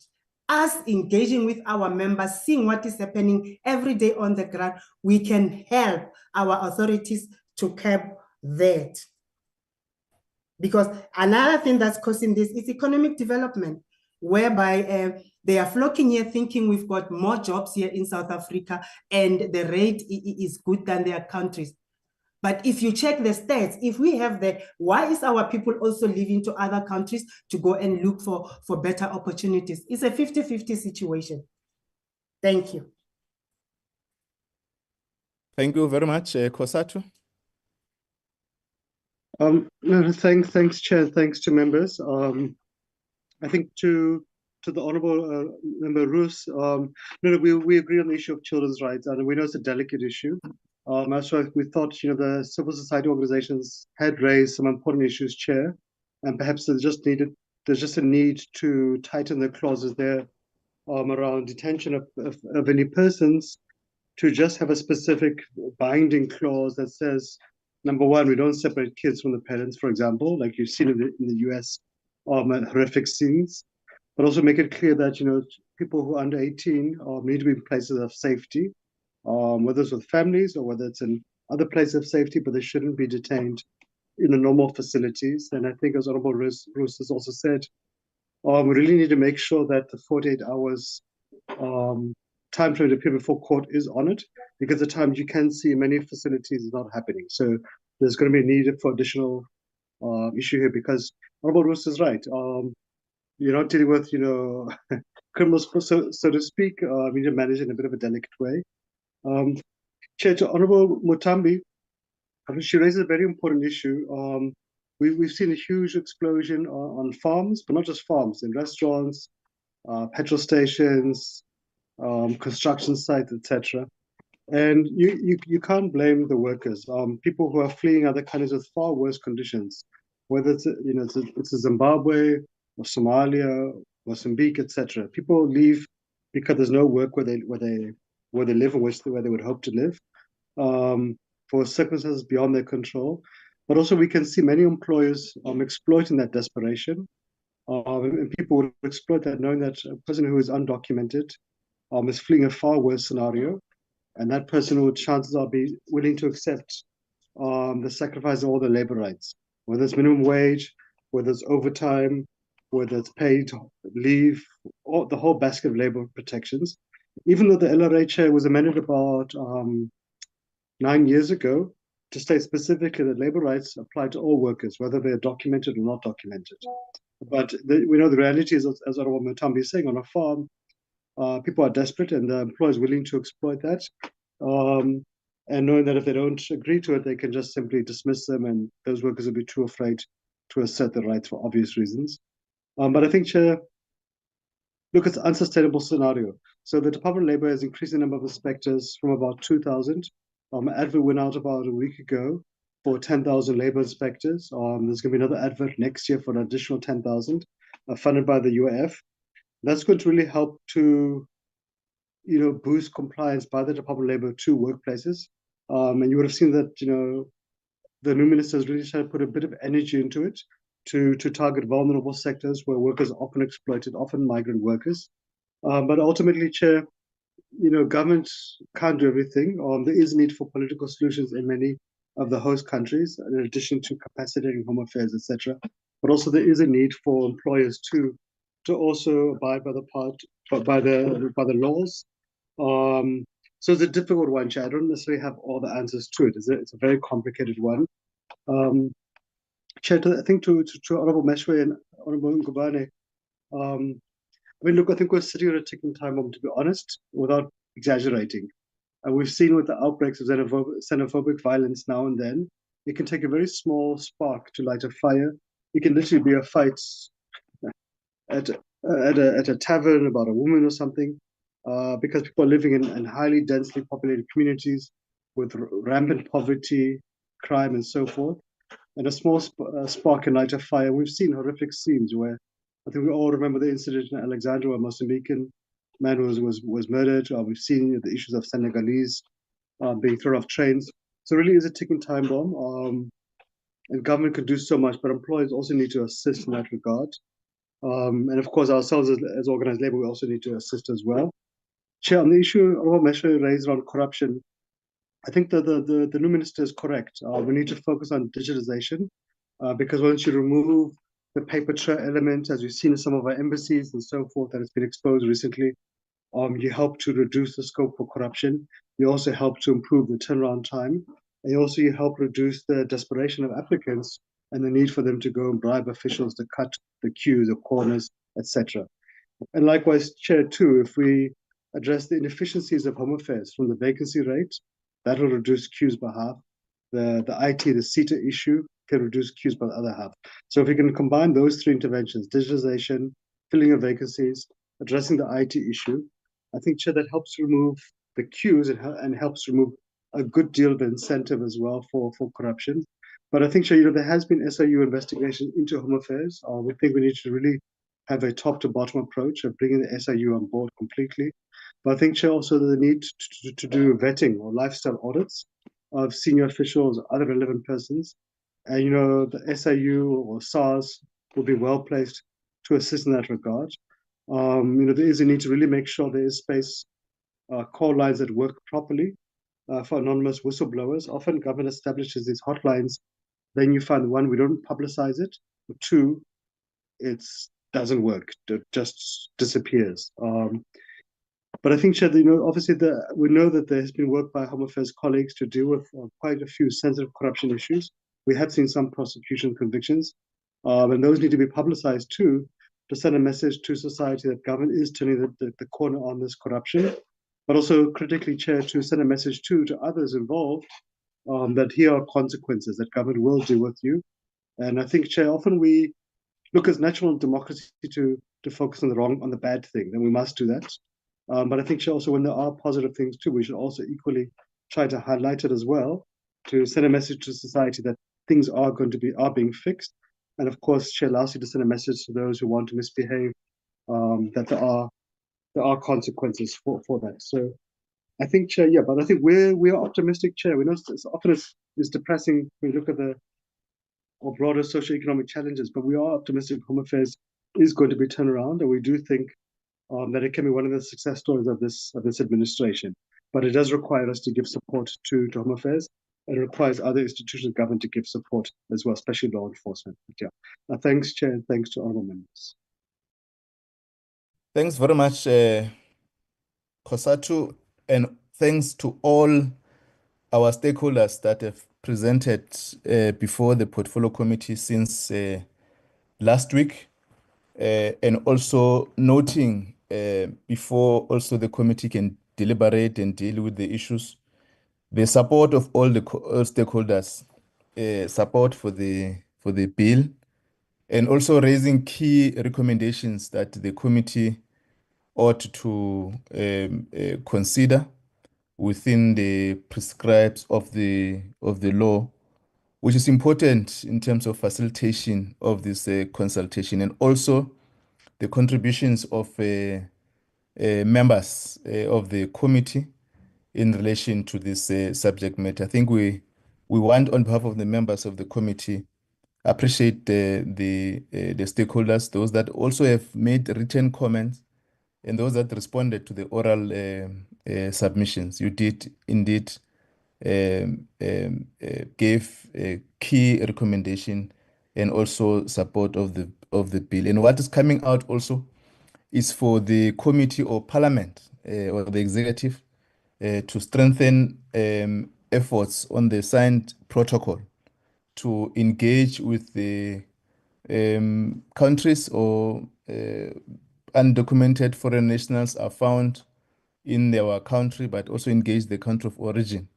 S5: Us engaging with our members, seeing what is happening every day on the ground, we can help our authorities to curb that. Because another thing that's causing this is economic development, whereby they are flocking here thinking we've got more jobs here in South Africa and the rate is good than their countries. But if you check the stats, if we have that, why is our people also leaving to other countries to go and look for better opportunities? It's a 50-50 situation. Thank you.
S2: Thank you very much, Kosatu.
S7: No, thanks, Chair. Thanks to members. I think to the Honourable Member Roos, we agree on the issue of children's rights, and we know it's a delicate issue. That's why we thought, the civil society organizations had raised some important issues, Chair, and perhaps there's just a need to tighten the clauses there around detention of any persons, to just have a specific binding clause that says, number one, we don't separate kids from the parents, for example, like you've seen in the US, horrific scenes, but also make it clear that, people who are under 18 need to be in places of safety, whether it's with families or whether it's in other places of safety, but they shouldn't be detained in the normal facilities. And I think, as Honourable Roos has also said, We really need to make sure that the 48 hours time frame to appear before court is honored, because at times you can see many facilities is not happening. So there's going to be a need for additional issue here, because Honorable Roos is right. You're not dealing with, criminals, so to speak. We need to manage in a bit of a delicate way. Chair, to Honorable Mutambi, she raises a very important issue. We've seen a huge explosion on farms, but not just farms, in restaurants, petrol stations, construction sites, etc. And you can't blame the workers. People who are fleeing other countries with far worse conditions, whether it's Zimbabwe or Somalia, Mozambique, etc. People leave because there's no work where they live, or where they would hope to live, for circumstances beyond their control. But also we can see many employers exploiting that desperation, and people will exploit that, knowing that a person who is undocumented is fleeing a far worse scenario, and that person would, chances are, be willing to accept the sacrifice of all their labor rights, whether it's minimum wage, whether it's overtime, whether it's paid leave, or the whole basket of labor protections. Even though the LRA was amended about 9 years ago to state specifically that labor rights apply to all workers, whether they're documented or not documented. But we know the reality is, as Honorable Mutambi is saying, on a farm, people are desperate, and the employer is willing to exploit that. And knowing that if they don't agree to it, they can just simply dismiss them, and those workers will be too afraid to assert their rights for obvious reasons. But I think, Chair, look, it's an unsustainable scenario. So the Department of Labor has increased the number of inspectors from about 2,000. Advert went out about a week ago for 10,000 labor inspectors. There's going to be another advert next year for an additional 10,000, funded by the UAF. That's going to really help to, boost compliance by the Department of Labor to workplaces. And you would have seen that, the new minister has really tried to put a bit of energy into it to target vulnerable sectors where workers are often exploited, often migrant workers. But ultimately, Chair, government can't do everything. There is a need for political solutions in many of the host countries, in addition to capacitating home affairs, etc. But also there is a need for employers to also abide by the laws. So it's a difficult one, Chair. I don't necessarily have all the answers to it. It's a very complicated one. Chair, I think to Honorable Meshwe and Honorable Ngubane, look, I think we're sitting at a ticking time bomb, to be honest, without exaggerating. And we've seen with the outbreaks of xenophobic violence now and then, it can take a very small spark to light a fire. It can literally be a fight at a tavern about a woman or something, because people are living in highly densely populated communities with rampant poverty, crime, and so forth. And a small spark can light a fire. We've seen horrific scenes where, I think we all remember the incident in Alexandria where a Mozambican man was murdered. We've seen the issues of Senegalese being thrown off trains. So it really is a ticking time bomb. And government can do so much, but employers also need to assist in that regard. And of course, ourselves as organized labor, we also need to assist as well. Chair, on the issue Honorable Meshwe raised around corruption, I think that the new minister is correct. We need to focus on digitization, because once you remove the paper trail element, as we've seen in some of our embassies and so forth that has been exposed recently, you help to reduce the scope for corruption. You also help to improve the turnaround time. And you help reduce the desperation of applicants and the need for them to go and bribe officials to cut the queues, the corners, etc. And likewise, Chair, too, if we address the inefficiencies of Home Affairs from the vacancy rate, that will reduce queues by half. The IT, the CETA issue can reduce queues by the other half. So if we can combine those three interventions, digitization, filling of vacancies, addressing the IT issue, I think, Chair, that helps remove the queues and helps remove a good deal of incentive as well for corruption. But I think, Chair, there has been SIU investigation into Home Affairs. We think we need to really have a top-to-bottom approach of bringing the SIU on board completely. But I think, Chair, also the need to do vetting or lifestyle audits of senior officials or other relevant persons. And, the SIU or SARS will be well placed to assist in that regard. There is a need to really make sure there is space, call lines that work properly for anonymous whistleblowers. Often government establishes these hotlines, then you find, one, we don't publicize it, or two, it's doesn't work, it just disappears. But I think, Chair, obviously we know that there has been work by Home Affairs colleagues to deal with quite a few sensitive corruption issues. We have seen some prosecution convictions, and those need to be publicized too, to send a message to society that government is turning the corner on this corruption, but also critically, Chair, to send a message too to others involved that here are consequences, that government will deal with you. And I think, Chair, often we look as natural democracy to focus on the bad thing, then we must do that. But I think also when there are positive things too, we should also equally try to highlight it as well, to send a message to society that things are being fixed. And of course, Chair, lastly, to send a message to those who want to misbehave, that there are consequences for that. So I think, Chair, yeah, but I think we are optimistic, Chair. We know it's depressing when you look at the broader socioeconomic challenges, but we are optimistic Home Affairs is going to be turned around, and we do think that it can be one of the success stories of this administration. But it does require us to give support to Home Affairs, and it requires other institutions of government to give support as well, especially law enforcement. But yeah, thanks, Chair, and thanks to honourable members.
S2: Thanks very much, Kosatu, and thanks to all our stakeholders that have presented before the Portfolio Committee since last week, and also noting before also the committee can deliberate and deal with the issues, the support of all the all stakeholders, support for the bill, and also raising key recommendations that the committee ought to consider within the prescribes of the law, which is important in terms of facilitation of this consultation, and also the contributions of members of the committee in relation to this subject matter. I think we want, on behalf of the members of the committee, appreciate the stakeholders, those that also have made written comments, and those that responded to the oral submissions. You did indeed gave a key recommendation and also support of the bill. And what is coming out also is for the committee or parliament or the executive to strengthen efforts on the signed protocol to engage with the countries or undocumented foreign nationals are found in their country, but also engage the country of origin.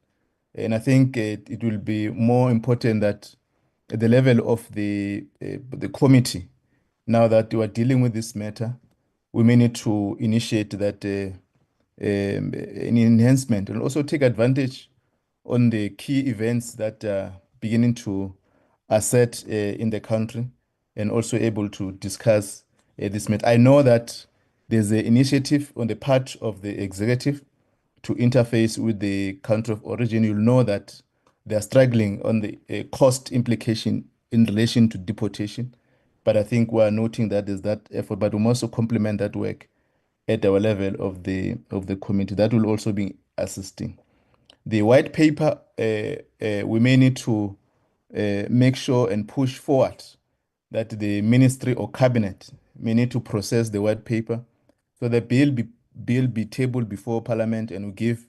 S2: And I think it will be more important that at the level of the committee, now that we are dealing with this matter, we may need to initiate that an enhancement and also take advantage on the key events that are beginning to assert in the country, and also able to discuss this matter. I know that there's an initiative on the part of the executive to interface with the country of origin. You'll know that they are struggling on the cost implication in relation to deportation. But I think we are noting that there's that effort, but we must also complement that work at our level of the committee. That will also be assisting. The white paper, we may need to make sure and push forward that the ministry or cabinet may need to process the white paper, so the bill be tabled before Parliament, and will give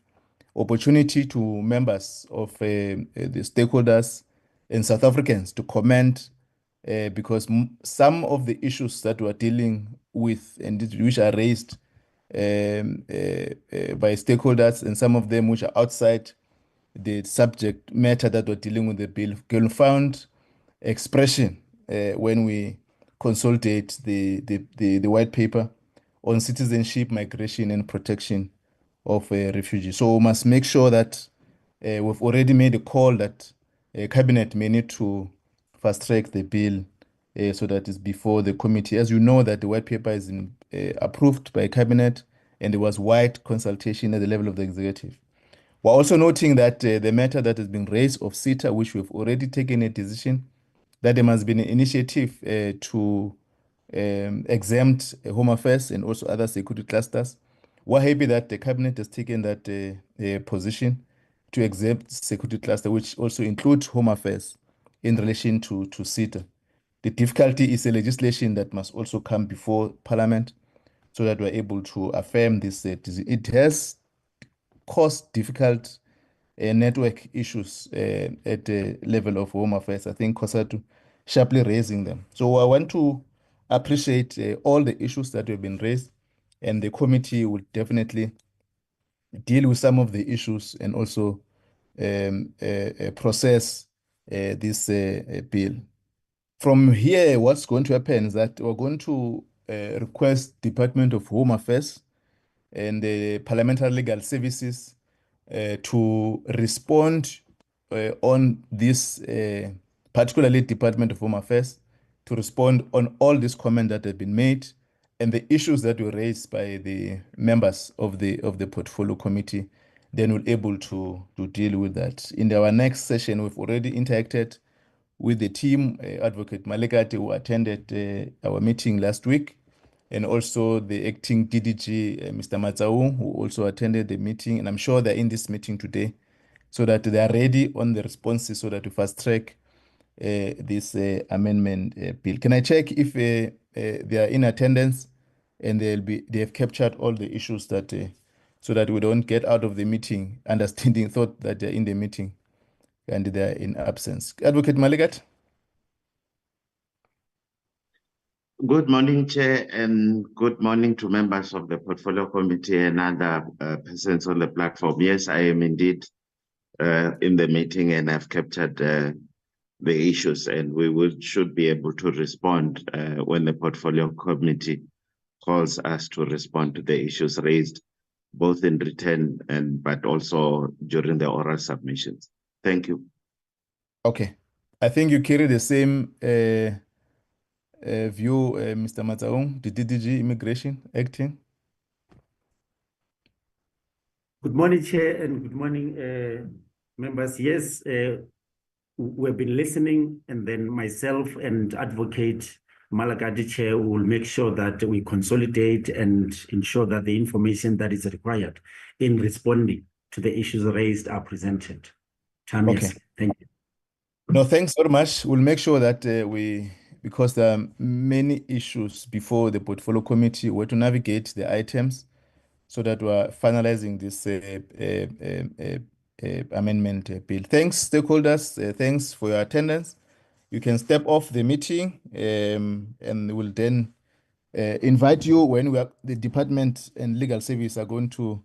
S2: opportunity to members of the stakeholders and South Africans to comment, because some of the issues that we're dealing with and which are raised by stakeholders, and some of them which are outside the subject matter that we're dealing with the bill, can find expression when we consolidate the white paper on citizenship, migration, and protection of refugees. So we must make sure that we've already made a call that cabinet may need to fast track the bill so that it's before the committee. As you know, that the white paper is approved by cabinet, and there was wide consultation at the level of the executive. We're also noting that the matter that has been raised of CETA, which we've already taken a decision, that there must be an initiative to exempt Home Affairs and also other security clusters. We're happy that the cabinet has taken that position to exempt security cluster, which also includes Home Affairs in relation to CETA. The difficulty is a legislation that must also come before Parliament so that we're able to affirm this. It has caused difficult network issues at the level of Home Affairs. I think COSATU sharply raising them. So I want to appreciate all the issues that have been raised, and the committee will definitely deal with some of the issues and also process this bill. From here, what's going to happen is that we're going to request Department of Home Affairs and the Parliamentary Legal Services to respond on this, particularly Department of Home Affairs, to respond on all these comments that have been made and the issues that were raised by the members of the portfolio committee. Then we're able to deal with that. In our next session, we've already interacted with the team, Advocate Malekate, who attended our meeting last week, and also the acting DDG, Mr. Matsaung, who also attended the meeting. And I'm sure they're in this meeting today so that they are ready on the responses so that we fast track this amendment bill. Can I check if they are in attendance and they have captured all the issues that so that we don't get out of the meeting understanding thought that they're in the meeting and they're in absence. Advocate Malikat.
S12: Good morning, Chair, and good morning to members of the Portfolio Committee and other persons on the platform. Yes, I am indeed in the meeting and I've captured the issues, and should be able to respond when the Portfolio Committee calls us to respond to the issues raised, both in written but also during the oral submissions. Thank you.
S2: Okay. I think you carry the same view, Mr. Matsaung, the DDG Immigration Acting.
S13: Good morning, Chair, and good morning, members. Yes, we've been listening, and then myself and Advocate Malagadi Chair will make sure that we consolidate and ensure that the information that is required in responding to the issues raised are presented.
S2: Okay.
S13: Thank you.
S2: No, thanks very much. We'll make sure that because there are many issues before the Portfolio Committee, we have to navigate the items so that we're finalizing this amendment bill. Thanks, stakeholders. Thanks for your attendance. You can step off the meeting and we'll then invite you when the department and legal service are going to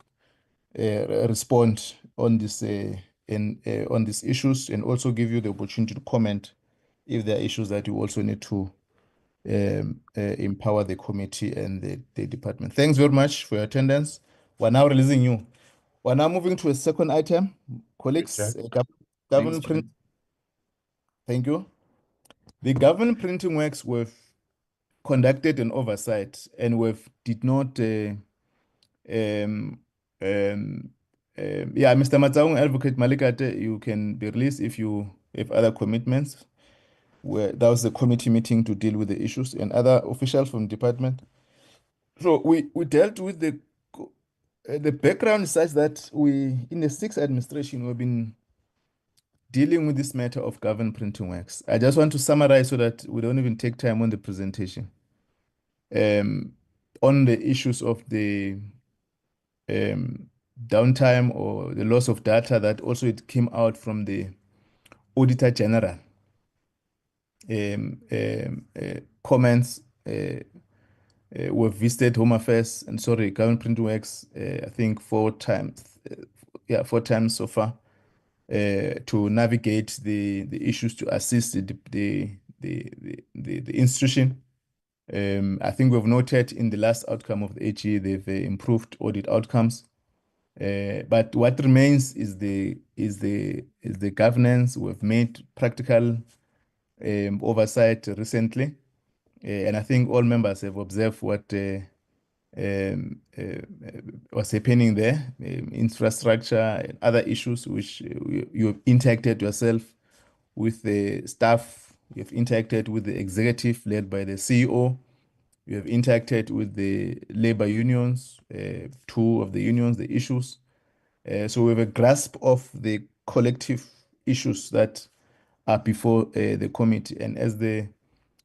S2: respond on this on these issues, and also give you the opportunity to comment if there are issues that you also need to empower the committee and the department. Thanks very much for your attendance. We're now releasing you. We're now moving to a second item. Colleagues, government print. Thank you. The government printing works were conducted an oversight, and we did not yeah, Mr. Matsaung, Advocate Malikate, you can be released if you have other commitments. That was the committee meeting to deal with the issues, and other officials from the department. So we dealt with the background is such that in the sixth administration, we've been dealing with this matter of government printing works. I just want to summarize so that we don't even take time on the presentation. On the issues of the downtime or the loss of data that also it came out from the Auditor General. Comments we've visited Home Affairs and Government Printing Works, I think 4 times, 4 times so far, to navigate the issues, to assist the institution. I think we've noted in the last outcome of the AG, they've improved audit outcomes. But what remains is the governance. We've made practical oversight recently, and I think all members have observed what was happening there, infrastructure and other issues which you have interacted yourself with the staff. You have interacted with the executive led by the CEO. You have interacted with the labor unions, 2 of the unions, the issues. So we have a grasp of the collective issues that are before the committee. And as the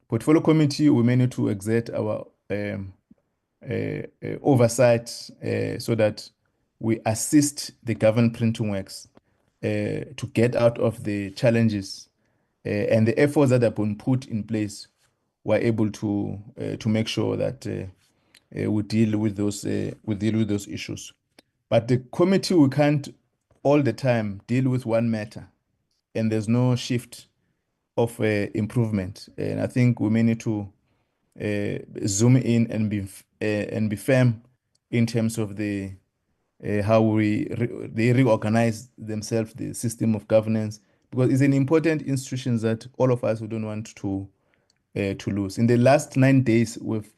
S2: portfolio committee, we may need to exert our oversight so that we assist the government printing works to get out of the challenges and the efforts that have been put in place. We're able to make sure that we deal with those issues. But the committee, we can't all the time deal with one matter, and there's no shift of improvement. And I think we may need to zoom in and be firm in terms of the how they reorganize themselves, the system of governance, because it's an important institution that all of us, we don't want to lose. In the last 9 days, we've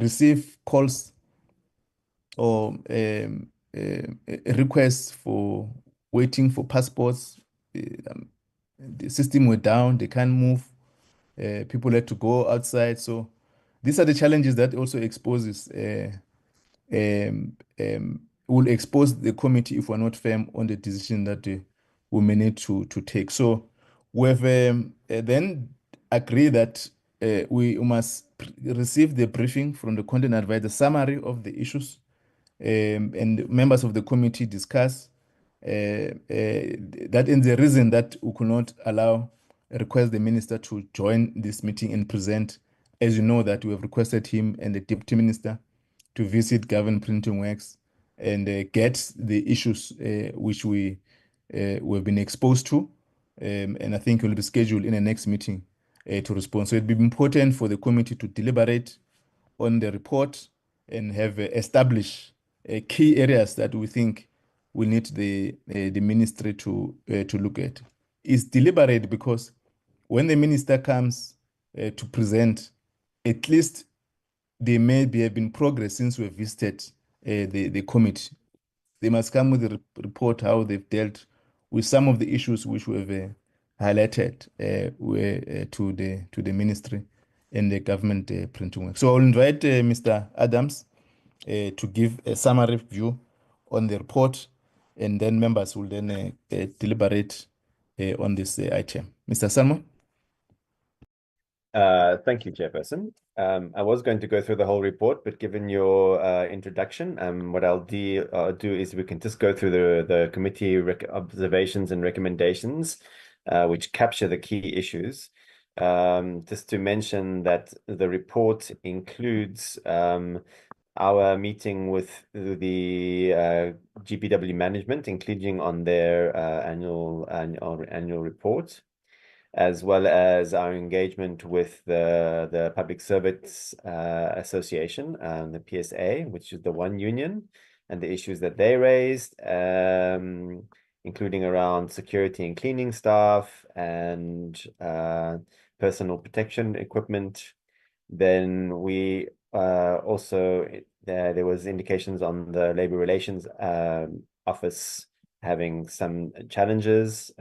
S2: received calls or requests for waiting for passports. The system went down, they can't move. People had to go outside. So these are the challenges that also exposes will expose the committee if we're not firm on the decision that we may need to take. So we've then agreed that we must receive the briefing from the content advisor, summary of the issues, and members of the committee discuss that in the reason that we could not request the minister to join this meeting and present. As you know, that we have requested him and the deputy minister to visit government printing works and get the issues which we've been exposed to. And I think will be scheduled in the next meeting to respond. So it'd be important for the committee to deliberate on the report and have established key areas that we think we need the ministry to look at. It's deliberate because when the minister comes to present, at least there may have been progress since we visited the committee. They must come with a report how they've dealt with some of the issues which we've highlighted to the ministry and the government printing work. So I'll invite Mr. Adams to give a summary view on the report, and then members will then deliberate on this item. Mr. Salmon?
S14: Thank you, Chairperson. I was going to go through the whole report, but given your introduction, what I'll do is we can just go through the committee observations and recommendations, which capture the key issues. Just to mention that the report includes our meeting with the GPW management, including on their annual report, as well as our engagement with the Public Service Association, the PSA, which is the one union, and the issues that they raised, including around security and cleaning staff and personal protection equipment. Then we also, there was indications on the Labour Relations Office having some challenges,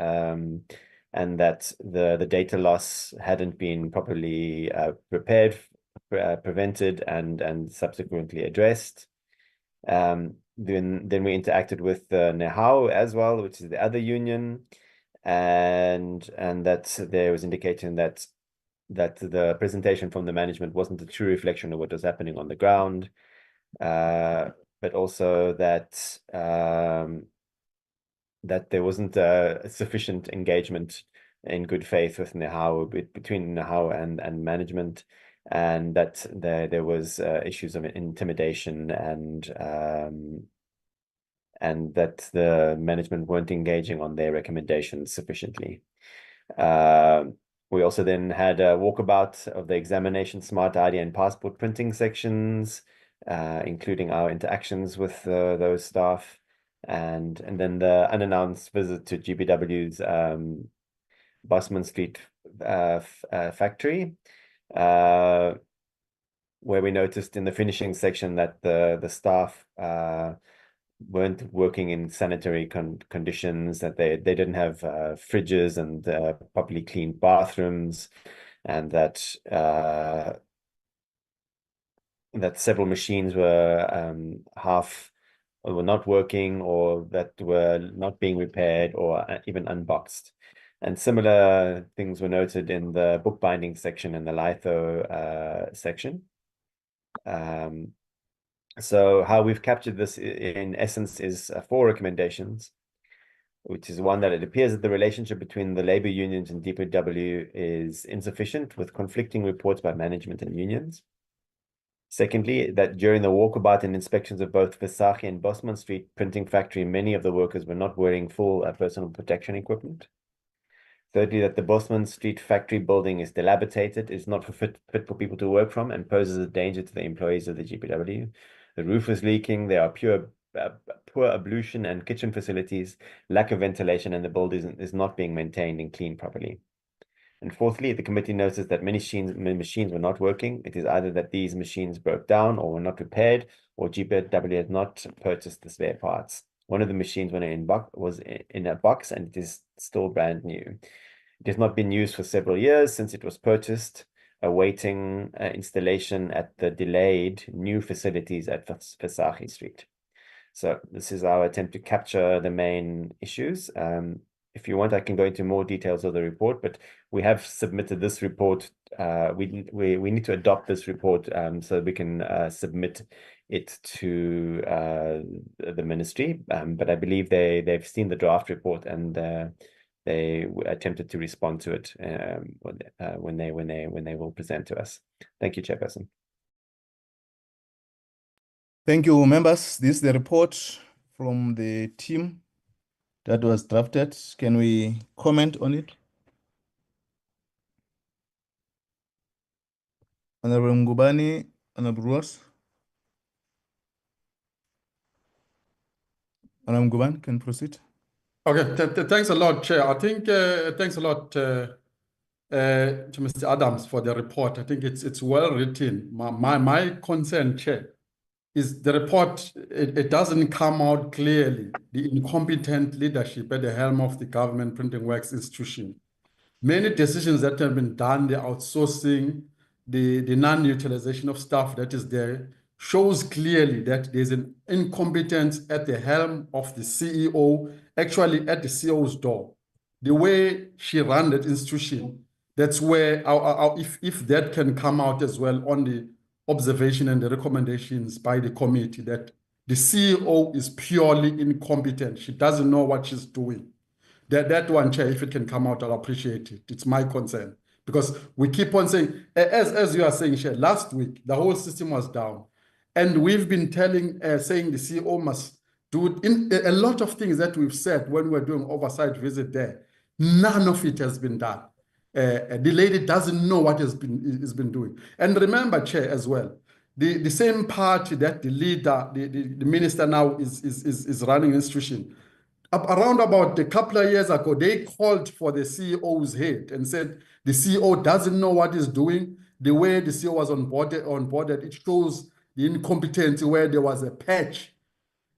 S14: and that the data loss hadn't been properly prevented and subsequently addressed. Then we interacted with NEHAO as well, which is the other union, and that there was indicating that the presentation from the management wasn't a true reflection of what was happening on the ground, but also that that there wasn't sufficient engagement in good faith with NEHAO, between NEHAO and management, and that there was issues of intimidation and that the management weren't engaging on their recommendations sufficiently. We also then had a walkabout of the examination, smart ID and passport printing sections, including our interactions with those staff, and then the unannounced visit to GPW's Bosman Street factory, where we noticed in the finishing section that the staff weren't working in sanitary conditions, that they didn't have fridges and properly cleaned bathrooms, and that several machines were were not working, or that were not being repaired or even unboxed. And similar things were noted in the bookbinding section and the litho section. So how we've captured this in essence is 4 recommendations, which is one, that it appears that the relationship between the labor unions and DPW is insufficient, with conflicting reports by management and unions. Secondly, that during the walkabout and inspections of both Visagie and Bosman Street Printing Factory, many of the workers were not wearing full personal protection equipment. Thirdly, that the Bosman Street Factory building is dilapidated, is not fit for people to work from, and poses a danger to the employees of the GPW. The roof is leaking, there are poor ablution and kitchen facilities, lack of ventilation, and the building is not being maintained and cleaned properly. And fourthly, the committee notices that many machines were not working. It is either that these machines broke down or were not repaired, or GPW has not purchased the spare parts. One of the machines was in a box, and it is still brand new. It has not been used for several years since it was purchased, awaiting installation at the delayed new facilities at Visagie Street. So this is our attempt to capture the main issues. If you want, I can go into more details of the report, but we have submitted this report. We need to adopt this report so we can submit it to the ministry. But I believe they've seen the draft report, and they attempted to respond to it when they will present to us. Thank you, Chairperson.
S2: Thank you, members. This is the report from the team that was drafted. Can we comment on it? Honorable Ngubane, Honorable Ross. Honorable Ngubane, can proceed.
S11: Okay, thanks a lot, Chair. I think thanks a lot to Mr. Adams for the report. I think it's well written. My concern, Chair, is the report, it doesn't come out clearly, the incompetent leadership at the helm of the Government Printing Works institution. Many decisions that have been done, the outsourcing, the non-utilization of staff that is there, shows clearly that there's an incompetence at the helm of the CEO, actually at the CEO's door. The way she ran that institution, that's where if that can come out as well on the observation and the recommendations by the committee, that the CEO is purely incompetent. She doesn't know what she's doing. That one, Chair, if it can come out, I'll appreciate it. It's my concern. Because we keep on saying, as you are saying, Chair, last week, the whole system was down. And we've been saying the CEO must do a lot of things that we've said when we're doing oversight visit there. None of it has been done. The lady doesn't know what is been doing. And remember, Chair, as well, the same party that the leader, the minister now is running institution. Around about a couple of years ago, they called for the CEO's head and said the CEO doesn't know what he's doing. The way the CEO was onboarded, it shows the incompetency where there was a patch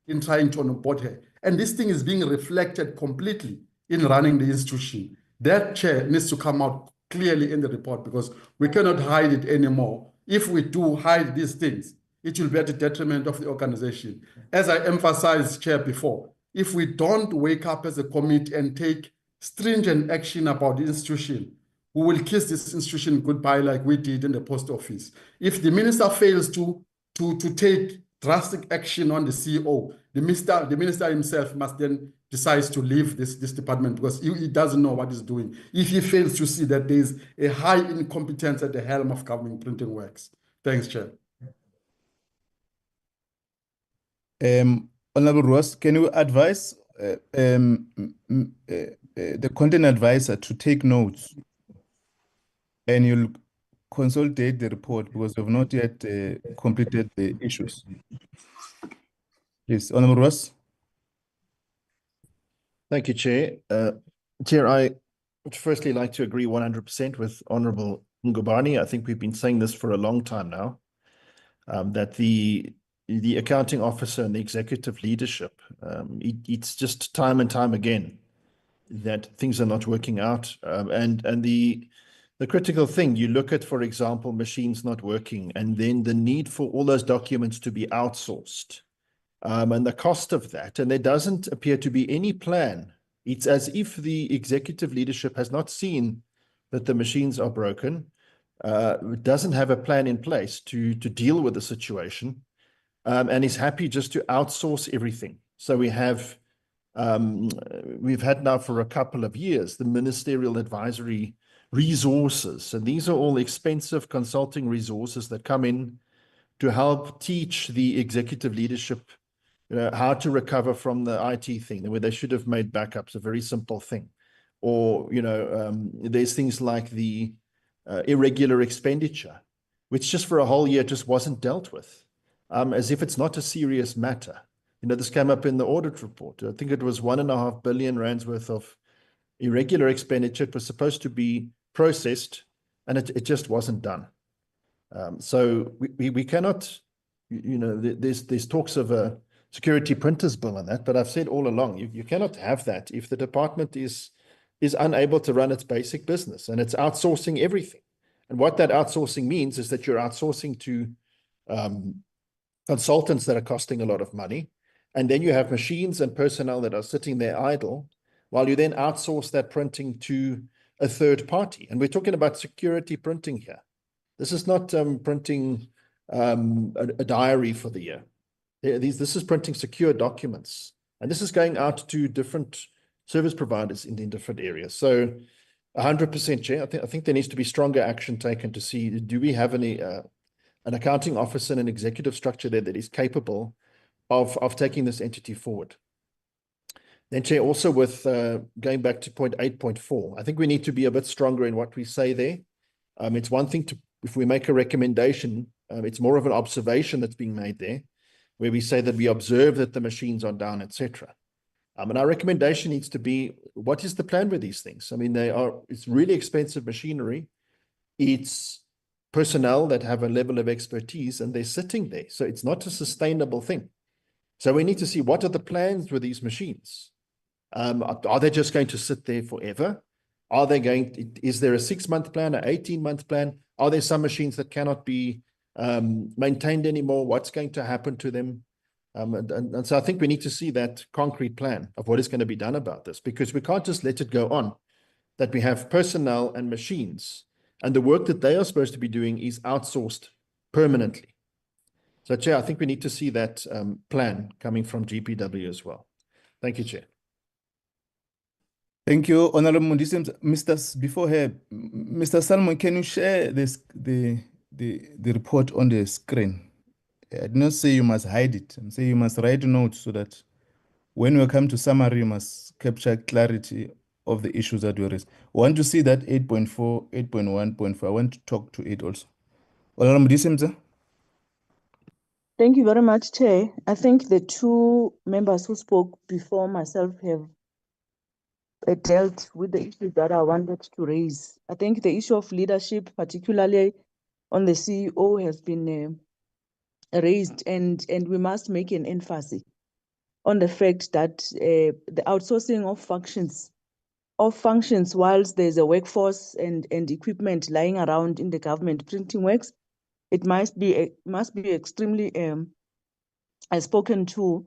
S11: in trying to onboard her. And this thing is being reflected completely in running the institution. That, Chair, needs to come out clearly in the report, because we cannot hide it anymore. If we do hide these things, it will be at the detriment of the organization. As I emphasized, Chair, before, if we don't wake up as a committee and take stringent action about the institution, we will kiss this institution goodbye like we did in the post office. If the minister fails to take drastic action on the CEO, the minister himself must then decide to leave this department, because he doesn't know what he's doing. If he fails to see that there is a high incompetence at the helm of Government Printing Works. Thanks, Chair.
S2: Honorable Ross, can you advise the content advisor to take notes, and you'll consolidate the report, because we've not yet completed the issues. Please, Honorable Ross.
S8: Thank you, Chair. Chair, I would firstly like to agree 100% with Honorable Ngubane. I think we've been saying this for a long time now, that the accounting officer and the executive leadership, it's just time and time again that things are not working out. And the critical thing, you look at, for example, machines not working, and then the need for all those documents to be outsourced, and the cost of that. And there doesn't appear to be any plan It's as if the executive leadership has not seen that the machines are broken, doesn't have a plan in place to deal with the situation, and is happy just to outsource everything. So we've had now for a couple of years the ministerial advisory resources, and these are all expensive consulting resources that come in to help teach the executive leadership how to recover from the IT thing, where they should have made backups, a very simple thing. Or, there's things like the irregular expenditure, which just for a whole year just wasn't dealt with, as if it's not a serious matter. This came up in the audit report. I think it was 1.5 billion rands worth of irregular expenditure. It was supposed to be processed, and it just wasn't done. So we cannot, there's talks of a security printers bill and that, but I've said all along, you cannot have that if the department is unable to run its basic business and it's outsourcing everything. And what that outsourcing means is that you're outsourcing to consultants that are costing a lot of money. And then you have machines and personnel that are sitting there idle while you then outsource that printing to a third party. And we're talking about security printing here. This is not printing a diary for the year. This is printing secure documents. And this is going out to different service providers in different areas. So 100% Chair, I think there needs to be stronger action taken to see, do we have an accounting officer and an executive structure there that is capable of taking this entity forward. Then Chair, also with going back to point 8.4, I think we need to be a bit stronger in what we say there. It's one thing if we make a recommendation, it's more of an observation that's being made there, where we say that we observe that the machines are down, etc. And our recommendation needs to be, what is the plan with these things? I mean, it's really expensive machinery. It's personnel that have a level of expertise and they're sitting there. So it's not a sustainable thing. So we need to see, what are the plans with these machines? Are they just going to sit there forever? Is there a 6-month plan, an 18-month plan? Are there some machines that cannot be maintained anymore? What's going to happen to them? And so I think we need to see that concrete plan of what is going to be done about this, because we can't just let it go on that we have personnel and machines and the work that they are supposed to be doing is outsourced permanently. So Chair, I think we need to see that plan coming from GPW as well. Thank you, Chair.
S2: Thank you, Honorable Mundisi. Before her, Mr. Salmon, can you share the report on the screen? I did not say you must hide it. I'm saying you must write notes so that when we come to summary, you must capture clarity of the issues that you raised. I want to see that 8.4, 8.1.4. I want to talk to it also. Honorable Mundisi.
S15: Thank you very much, Chair. I think the two members who spoke before myself have dealt with the issues that I wanted to raise. I think the issue of leadership, particularly on the CEO, has been raised, and we must make an emphasis on the fact that the outsourcing of functions, whilst there's a workforce and equipment lying around in the government printing works, it must be extremely spoken to,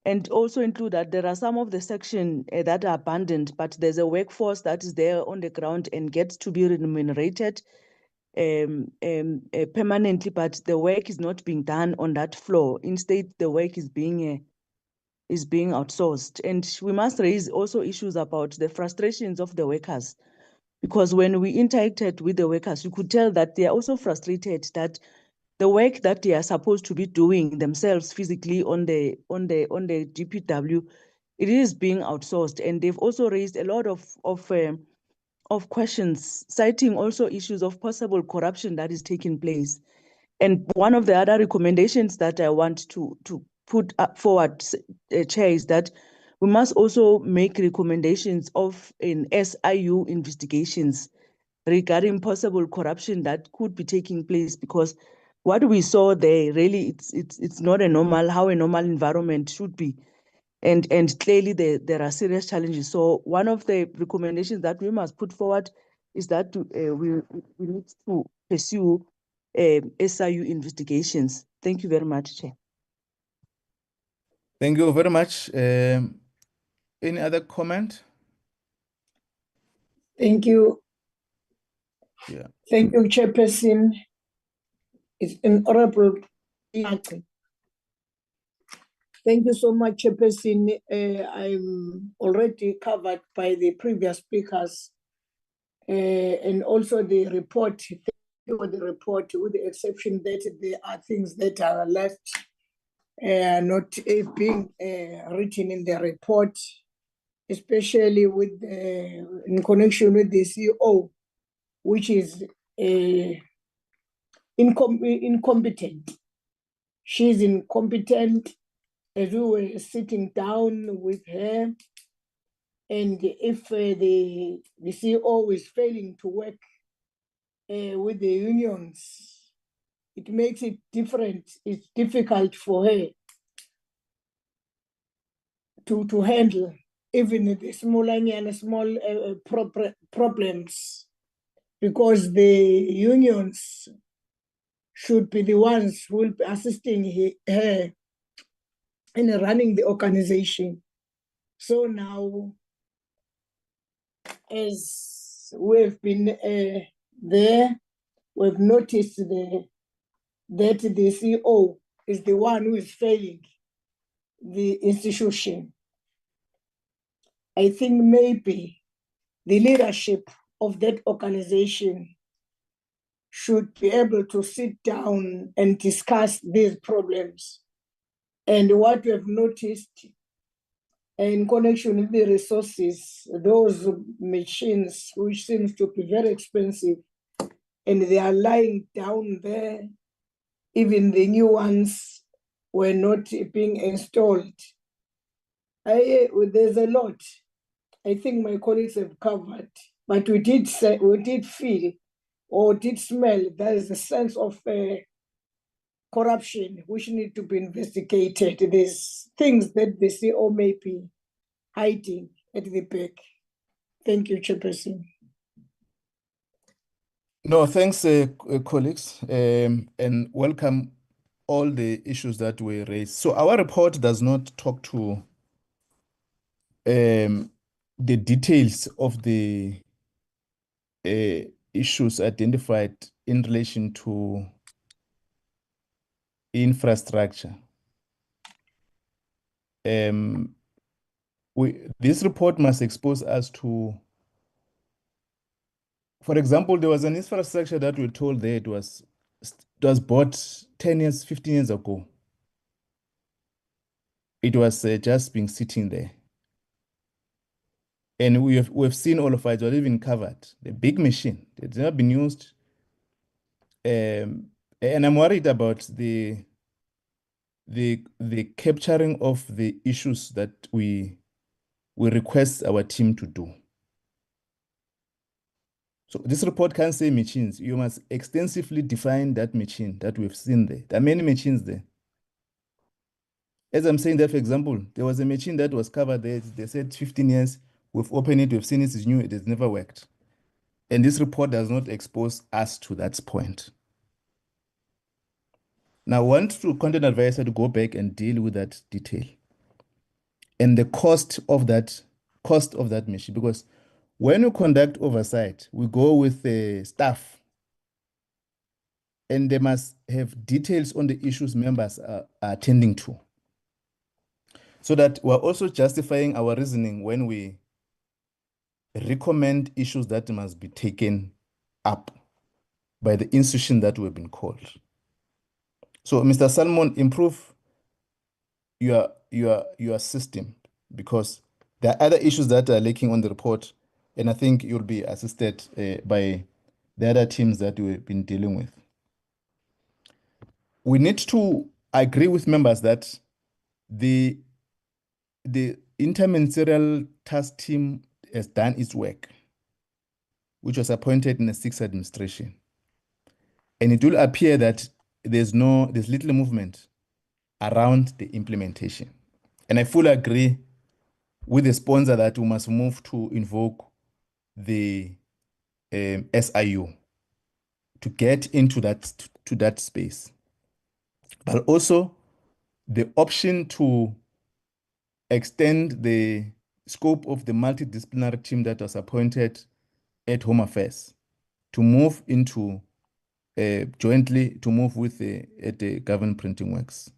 S15: and also include that there are some of the section that are abandoned, but there's a workforce that is there on the ground and gets to be remunerated permanently, but the work is not being done on that floor. Instead, the work is being outsourced. And we must raise also issues about the frustrations of the workers, because when we interacted with the workers, you could tell that they are also frustrated that the work that they are supposed to be doing themselves physically on the GPW, it is being outsourced. And they've also raised a lot of questions, citing also issues of possible corruption that is taking place. And one of the other recommendations that I want to put up forward, Chair, is that we must also make recommendations of an SIU investigations regarding possible corruption that could be taking place, because what we saw there, really, it's not how a normal environment should be. And clearly there are serious challenges. So one of the recommendations that we must put forward is that we need to pursue SIU investigations. Thank you very much, Chair.
S2: Thank you very much. Any other comment?
S3: Thank you.
S2: Yeah.
S3: Thank you, Chairperson. It's an honorable. Thank you so much, Chairperson. I'm already covered by the previous speakers and also the report. Thank you for the report, with the exception that there are things that are left not being written in the report, especially with in connection with the CEO, which is incompetent. She's incompetent. As we were sitting down with her, and if the CEO is failing to work with the unions, it makes it different. It's difficult for her to handle even the small problems, because the unions should be the ones who will be assisting her in running the organization. So now, as we've been there, we've noticed that the CEO is the one who is failing the institution. I think maybe the leadership of that organization should be able to sit down and discuss these problems. And what we have noticed in connection with the resources, those machines, which seems to be very expensive, and they are lying down there, even the new ones were not being installed. There's a lot. I think my colleagues have covered, but we did feel or did smell there is a sense of corruption which need to be investigated. There's things that the CEO may be hiding at the back. Thank you, Chairperson.
S2: No, thanks, colleagues, and welcome all the issues that were raised. So our report does not talk to the details of the issues identified in relation to infrastructure. This report must expose us to, for example, there was an infrastructure that we're told that it was bought 10 years, 15 years ago. It was just been sitting there. And we've seen all of it, was even covered. The big machine, it's never been used. And I'm worried about the capturing of the issues that we request our team to do. So this report can't say machines. You must extensively define that machine that we've seen there. There are many machines there. As I'm saying there, for example, there was a machine that was covered there. They said 15 years. We've opened it. We've seen it is new. It has never worked. And this report does not expose us to that point. Now, I want to content advisor to go back and deal with that detail and the cost of that machine, because when we conduct oversight, we go with the staff, and they must have details on the issues members are attending to, so that we're also justifying our reasoning when we recommend issues that must be taken up by the institution that we've been called. So, Mr. Salmon, improve your system, because there are other issues that are lacking on the report, and I think you'll be assisted by the other teams that we've been dealing with. We need to agree with members that the interministerial task team has done its work, which was appointed in the 6th administration. And it will appear that there's little movement around the implementation. And I fully agree with the sponsor that we must move to invoke the SIU to get into that space. But also the option to extend the scope of the multidisciplinary team that was appointed at Home Affairs to move into jointly to move with the Government Printing Works.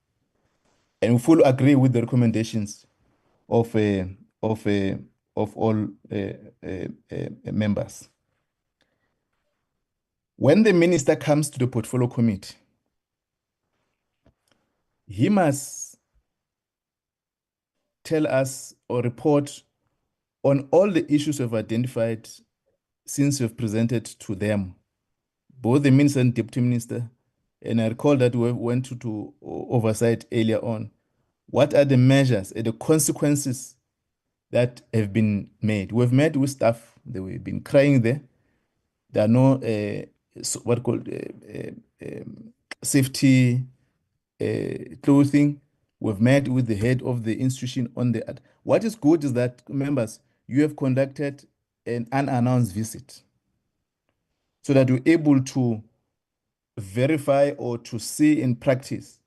S2: And we fully agree with the recommendations of all members. When the minister comes to the portfolio committee, he must tell us or report on all the issues we've identified since we've presented to them, both the minister and deputy minister. And I recall that we went to oversight earlier on. What are the measures and the consequences that have been made? We've met with staff, they've been crying there. There are no what called safety clothing. We've met with the head of the institution on the. What is good is that, members, you have conducted an unannounced visit so that you're able to verify or to see in practice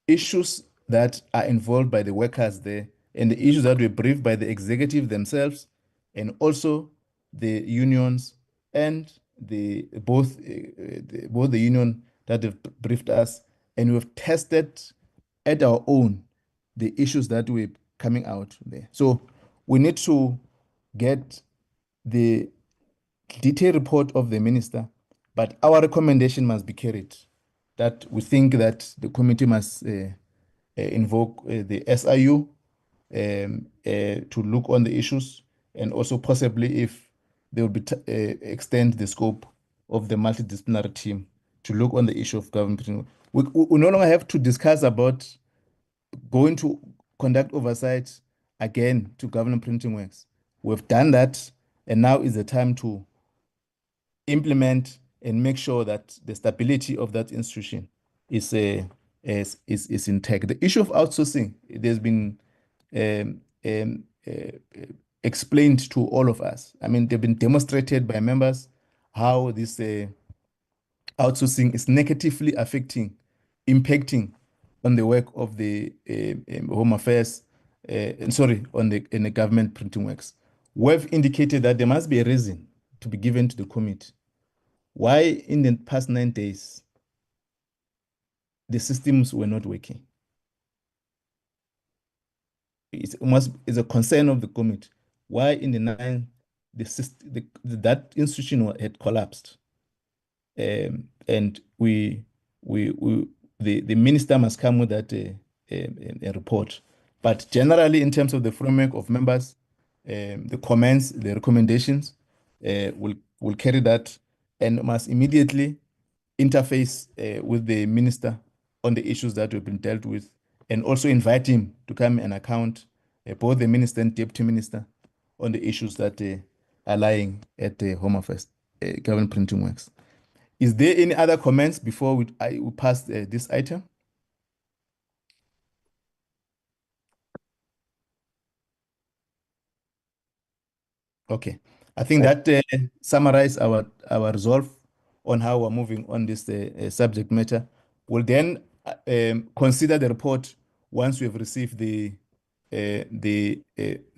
S2: issues that are involved by the workers there and the issues that were briefed by the executive themselves and also the unions and both the union that have briefed us, and we've tested at our own the issues that were coming out there. So we need to get the detailed report of the minister, but our recommendation must be carried, that we think that the committee must invoke the SIU to look on the issues, and also possibly if they will be extend the scope of the multidisciplinary team to look on the issue of government. We no longer have to discuss about going to conduct oversight again to Government Printing Works. We've done that, and now is the time to implement and make sure that the stability of that institution is intact. The issue of outsourcing, it has been explained to all of us. I mean, they've been demonstrated by members how this outsourcing is negatively impacting on the work of the Home Affairs, in the Government Printing Works. We've indicated that there must be a reason to be given to the committee why in the past 9 days the systems were not working. It's a concern of the committee. Why in the 9 that institution had collapsed, and the minister must come with that a report. But generally, in terms of the framework of members, the comments, the recommendations, will carry that and must immediately interface with the minister on the issues that have been dealt with, and also invite him to come and account, both the minister and deputy minister, on the issues that are lying at the Home Affairs, Government Printing Works. Is there any other comments before we pass this item? Okay, I think that summarizes our resolve on how we're moving on this subject matter. We'll then consider the report once we've received the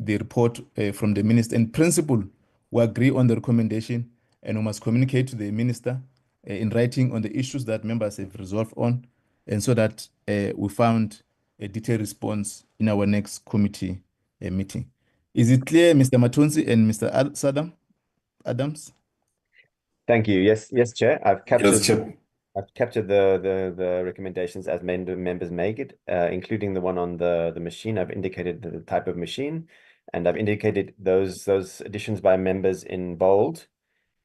S2: report from the minister. In principle, we agree on the recommendation, and we must communicate to the minister in writing on the issues that members have resolved on, and so that we found a detailed response in our next committee meeting. Is it clear, Mr. Matonzi and Mr. Adams?
S14: Thank you. Yes, Chair. I've captured.
S1: Yes, Chair.
S14: I've captured the recommendations as members make it, including the one on the machine. I've indicated the type of machine, and I've indicated those additions by members in bold.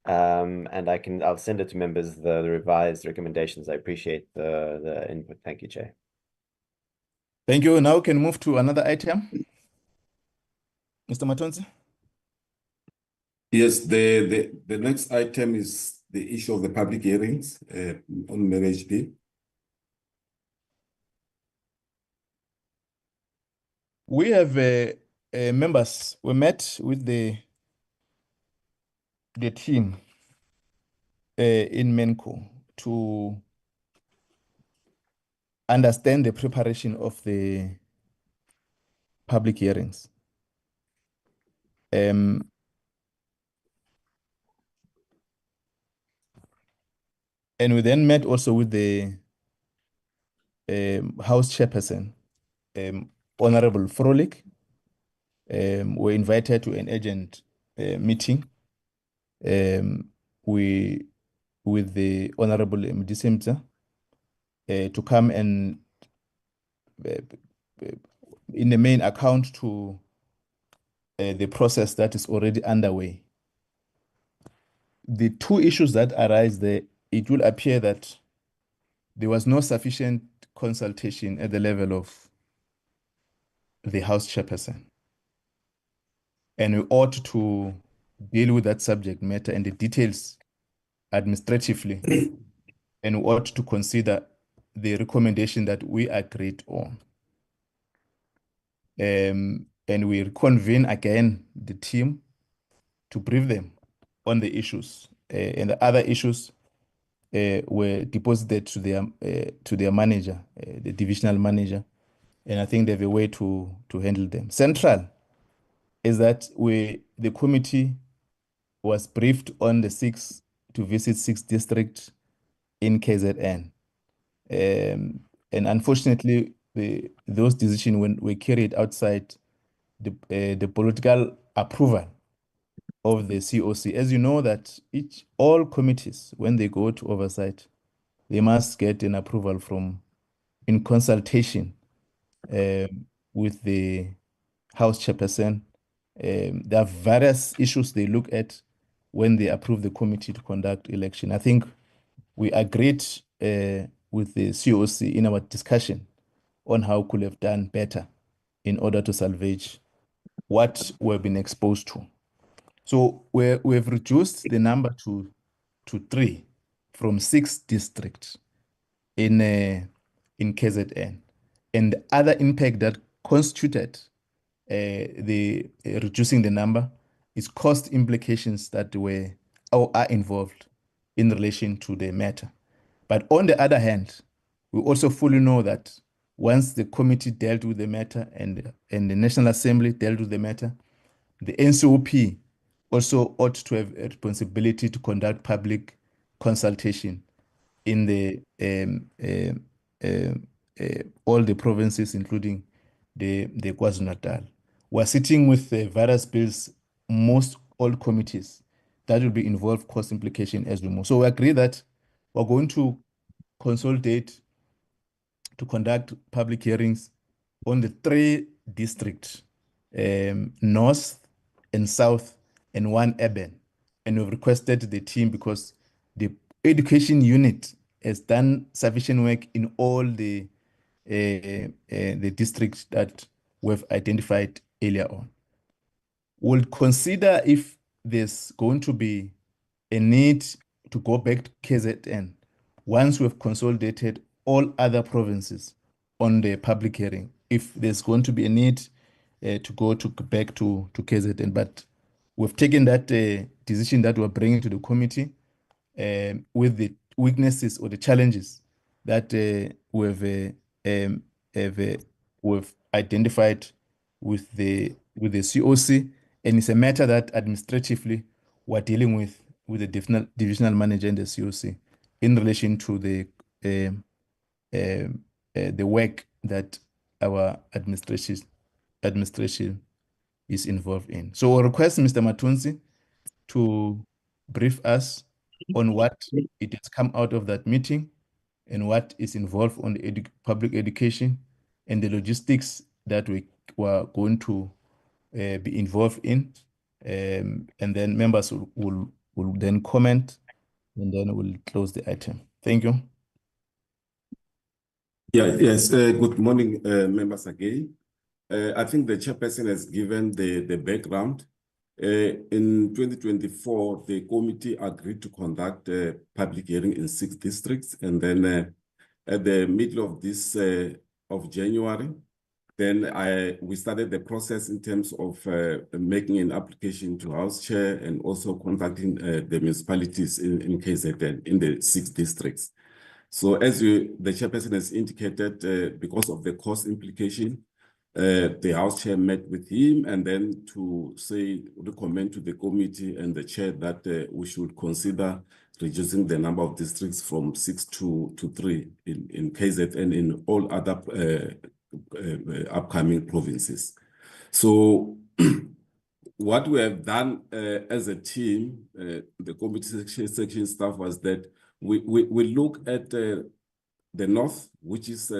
S14: And I'll send it to members the revised recommendations. I appreciate the input. Thank you, Chair.
S2: Thank you. Now we can move to another item. Mr. Matonzi?
S1: Yes, the next item is the issue of the public hearings on Marriage Day.
S2: We have members. We met with the team in Menko to understand the preparation of the public hearings. And we then met also with the House Chairperson, Honorable Frolik. Were invited to an urgent meeting with the Honorable Mdisemza to come and in the main account to the process that is already underway. The two issues that arise there, it will appear that there was no sufficient consultation at the level of the House Chairperson. And we ought to deal with that subject matter and the details administratively. And we ought to consider the recommendation that we agreed on. And we reconvene again the team to brief them on the issues. And the other issues were deposited to their manager, the divisional manager. And I think they have a way to handle them. Central is that the committee was briefed on the 6th to visit 6 districts in KZN. And unfortunately, those decisions were carried outside the political approval of the COC. As you know that all committees, when they go to oversight, they must get an approval in consultation with the House Chairperson. There are various issues they look at when they approve the committee to conduct election. I think we agreed with the COC in our discussion on how we could have done better in order to salvage what we've been exposed to. So we've reduced the number to 3 from 6 districts in KZN. And the other impact that constituted the reducing the number is cost implications that were or are involved in relation to the matter. But on the other hand, we also fully know that once the committee dealt with the matter and the National Assembly dealt with the matter, the NCOP also ought to have a responsibility to conduct public consultation in all the provinces, including the KwaZulu-Natal. We're sitting with various bills, most all committees that will be involved cost implication as we move. So we agree that we're going to consolidate to conduct public hearings on the 3 districts, north and south and 1 urban. And we've requested the team because the education unit has done sufficient work in all the districts that we've identified earlier on. We'll consider if there's going to be a need to go back to KZN once we've consolidated all other provinces on the public hearing, if there's going to be a need to go back to KZN. But we've taken that decision that we're bringing to the committee with the weaknesses or the challenges that we've identified with the COC, and it's a matter that administratively we're dealing with the divisional manager and the COC in relation to the work that our administration is involved in. So I request Mr. Matunzi to brief us on what it has come out of that meeting and what is involved on the public education and the logistics that we were going to be involved in. And then members will then comment, and then we'll close the item. Thank you.
S1: Yes, good morning, members again. I think the chairperson has given the background. In 2024, the committee agreed to conduct a public hearing in 6 districts. And then at the middle of this of January, then we started the process in terms of making an application to House Chair and also contacting the municipalities in KZN in the 6 districts. So as the chairperson has indicated, because of the cost implication, The House Chair met with him and then to recommend to the committee and the chair that we should consider reducing the number of districts from 6 to 3 in KZN and in all other upcoming provinces. So what we have done as a team, the committee section staff, was that we look at the north, which is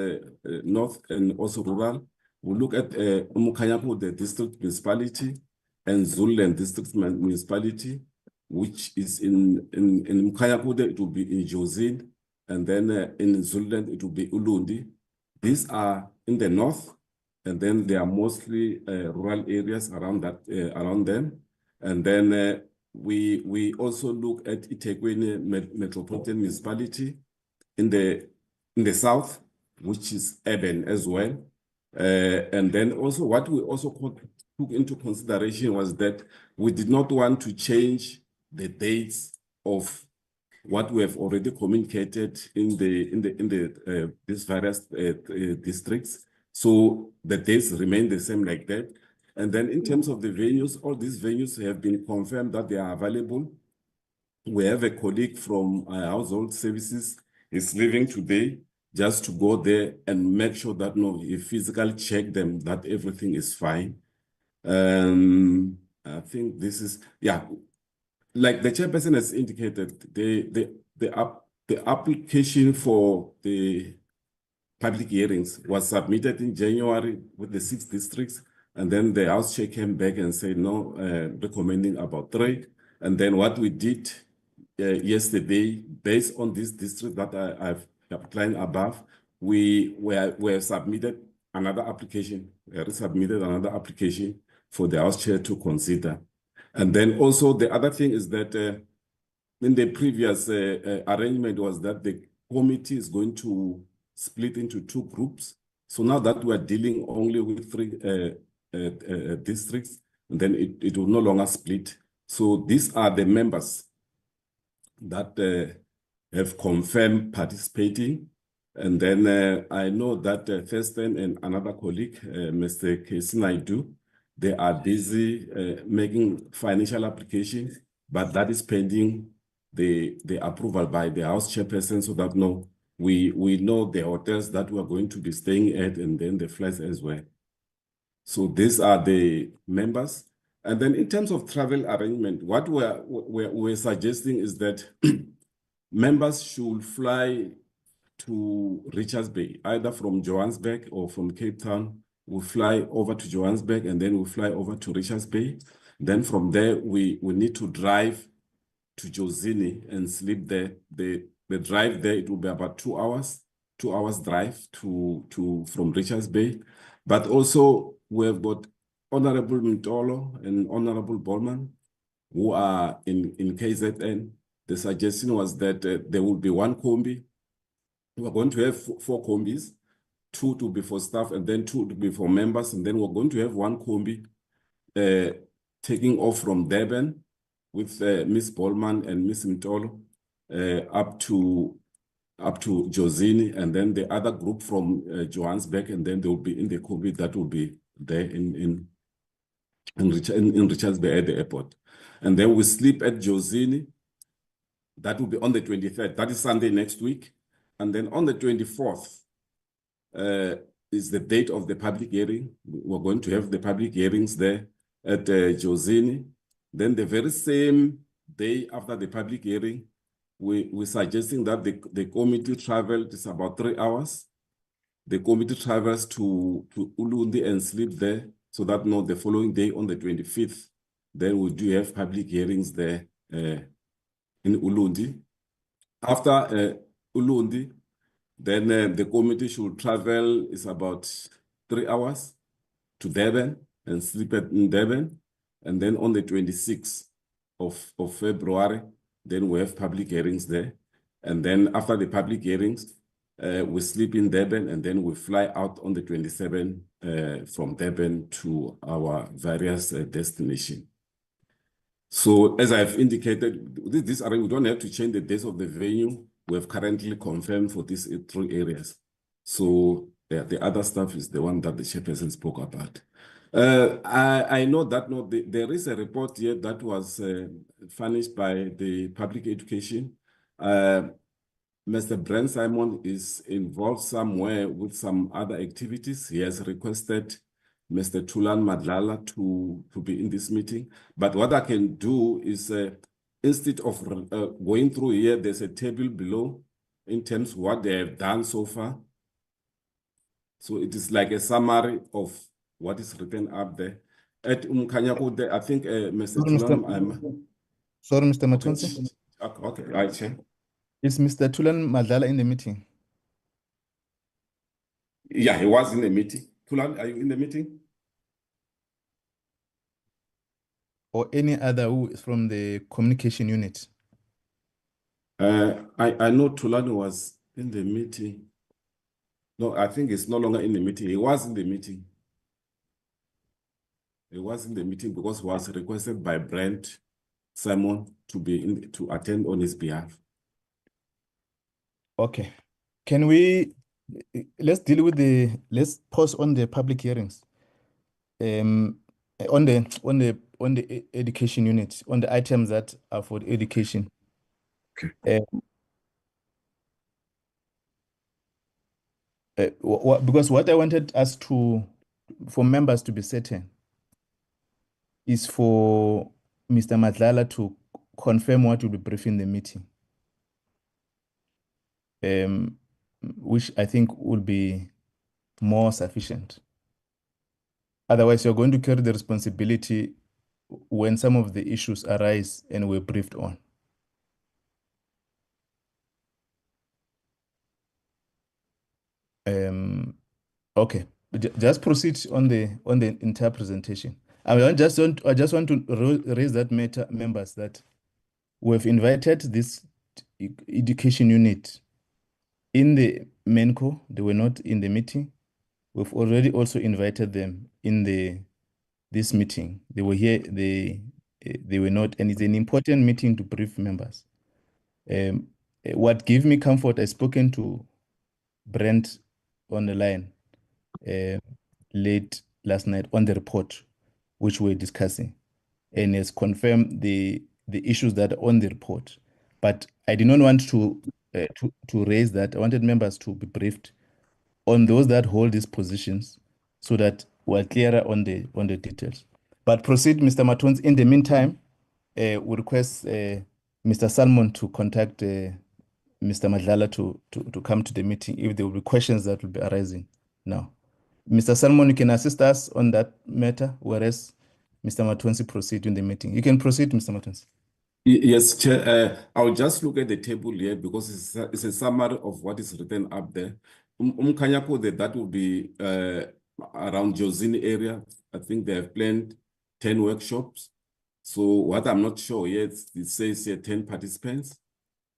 S1: north and also rural. We look at Umukanyapu, the district municipality, and Zululand district municipality, which is in Umukanyapu, it will be in Jozini, and then in Zululand, it will be Ulundi. These are in the north, and then there are mostly rural areas around them. And then we also look at eThekwini Metropolitan Municipality in the south, which is urban as well. And then also what we also took into consideration was that we did not want to change the dates of what we have already communicated in these various districts. So the dates remain the same like that. And then in terms of the venues, all these venues have been confirmed that they are available. We have a colleague from Household Services is leaving today just to go there and make sure that he physically check them, that everything is fine. I think this is, like the chairperson has indicated, the application for the public hearings was submitted in January with the 6 districts, and then the House Chair came back and said no, recommending about 3. And then what we did yesterday, based on this district that I've outlined above, we have submitted another application. We resubmitted another application for the House Chair to consider. And then also the other thing is that in the previous arrangement was that the committee is going to split into 2 groups. So now that we are dealing only with 3 districts, and then it will no longer split. So these are the members that have confirmed participating. And then I know that Thurston and another colleague, Mr. Casey Naidu, they are busy making financial applications, but that is pending the approval by the House Chairperson, so that we know the hotels that we are going to be staying at and then the flights as well. So these are the members. And then in terms of travel arrangement, what we're suggesting is that members should fly to Richards Bay, either from Johannesburg or from Cape Town. We fly over to Johannesburg and then we fly over to Richards Bay. Then from there, we need to drive to Jozini and sleep there. The drive there, it will be about 2 hours, 2 hours drive from Richards Bay. But also we have got Honorable Mtolo and Honorable Bosman who are in KZN. The suggestion was that there will be 1 combi. We're going to have 4 combis, 2 to be for staff and then 2 to be for members. And then we're going to have 1 combi taking off from Durban with Ms. Bosman and Ms. Mtolo up to Jozini, and then the other group from Johannesburg, and then they will be in the combi that will be there in Richards Bay at the airport. And then we sleep at Jozini. That will be on the 23rd. That is Sunday next week. And then on the 24th is the date of the public hearing. We're going to have the public hearings there at Jozini. Then the very same day after the public hearing, we're suggesting that the committee travel is about 3 hours. The committee travels to Ulundi and sleep there, so that the following day on the 25th, then we do have public hearings there in Ulundi. After Ulundi, then the committee should travel is about 3 hours to Durban and sleep in Durban. And then on the 26th of February, then we have public hearings there. And then after the public hearings, we sleep in Durban and then we fly out on the 27th from Durban to our various destinations. So as I've indicated, this we don't have to change the dates of the venue. We have currently confirmed for these 3 areas. So The other stuff is the one that the chairperson spoke about. I know that there is a report here that was furnished by the public education. Mr. Brent Simon is involved somewhere with some other activities. He has requested Mr. Tulan Madlala to be in this meeting. But what I can do is, instead of going through here, there's a table below in terms of what they have done so far. So it is like a summary of what is written up there. At Umkanyako, I think Mr. Tulan,
S2: Sorry, Mr. Matonsi.
S1: Okay, right, Chair.
S2: Is Mr. Tulan Madlala in the meeting?
S1: Yeah, he was in the meeting. Tulan, are you in the meeting?
S2: Or any other who is from the communication unit?
S1: I know Tulan was in the meeting. No, I think he's no longer in the meeting. He was in the meeting. He was in the meeting because he was requested by Brent Simon to attend on his behalf.
S2: Okay. Can let's pause on the public hearings. On the education unit, on the items that are for education.
S1: Okay.
S2: Because what I wanted us for members to be certain is for Mr. Madlala to confirm what will be briefing the meeting. Which I think will be more sufficient. Otherwise, you're going to carry the responsibility when some of the issues arise and we're briefed on. Okay, just proceed on the entire presentation. I just want to raise that matter, members, that we've invited this education unit in the MENCO. They were not in the meeting. We've already also invited them in this meeting. They were here. They were not, and it's an important meeting to brief members. What gave me comfort, I've spoken to Brent on the line late last night on the report, which we're discussing, and has confirmed the issues that are on the report. But I did not want to raise that. I wanted members to be briefed on those that hold these positions so that we're clearer on the details. But proceed, Mr. Matons. In the meantime, we request Mr. Salmon to contact Mr. Madlala to come to the meeting if there will be questions that will be arising now. Mr. Salmon, you can assist us on that matter, whereas Mr. Matonsi proceed in the meeting. You can proceed, Mr. Matonsi.
S1: Yes, Chair. I'll just look at the table here because it's a summary of what is written up there. Umkanyako, that will be around Josine area. I think they have planned 10 workshops. So what I'm not sure yet, it says here 10 participants.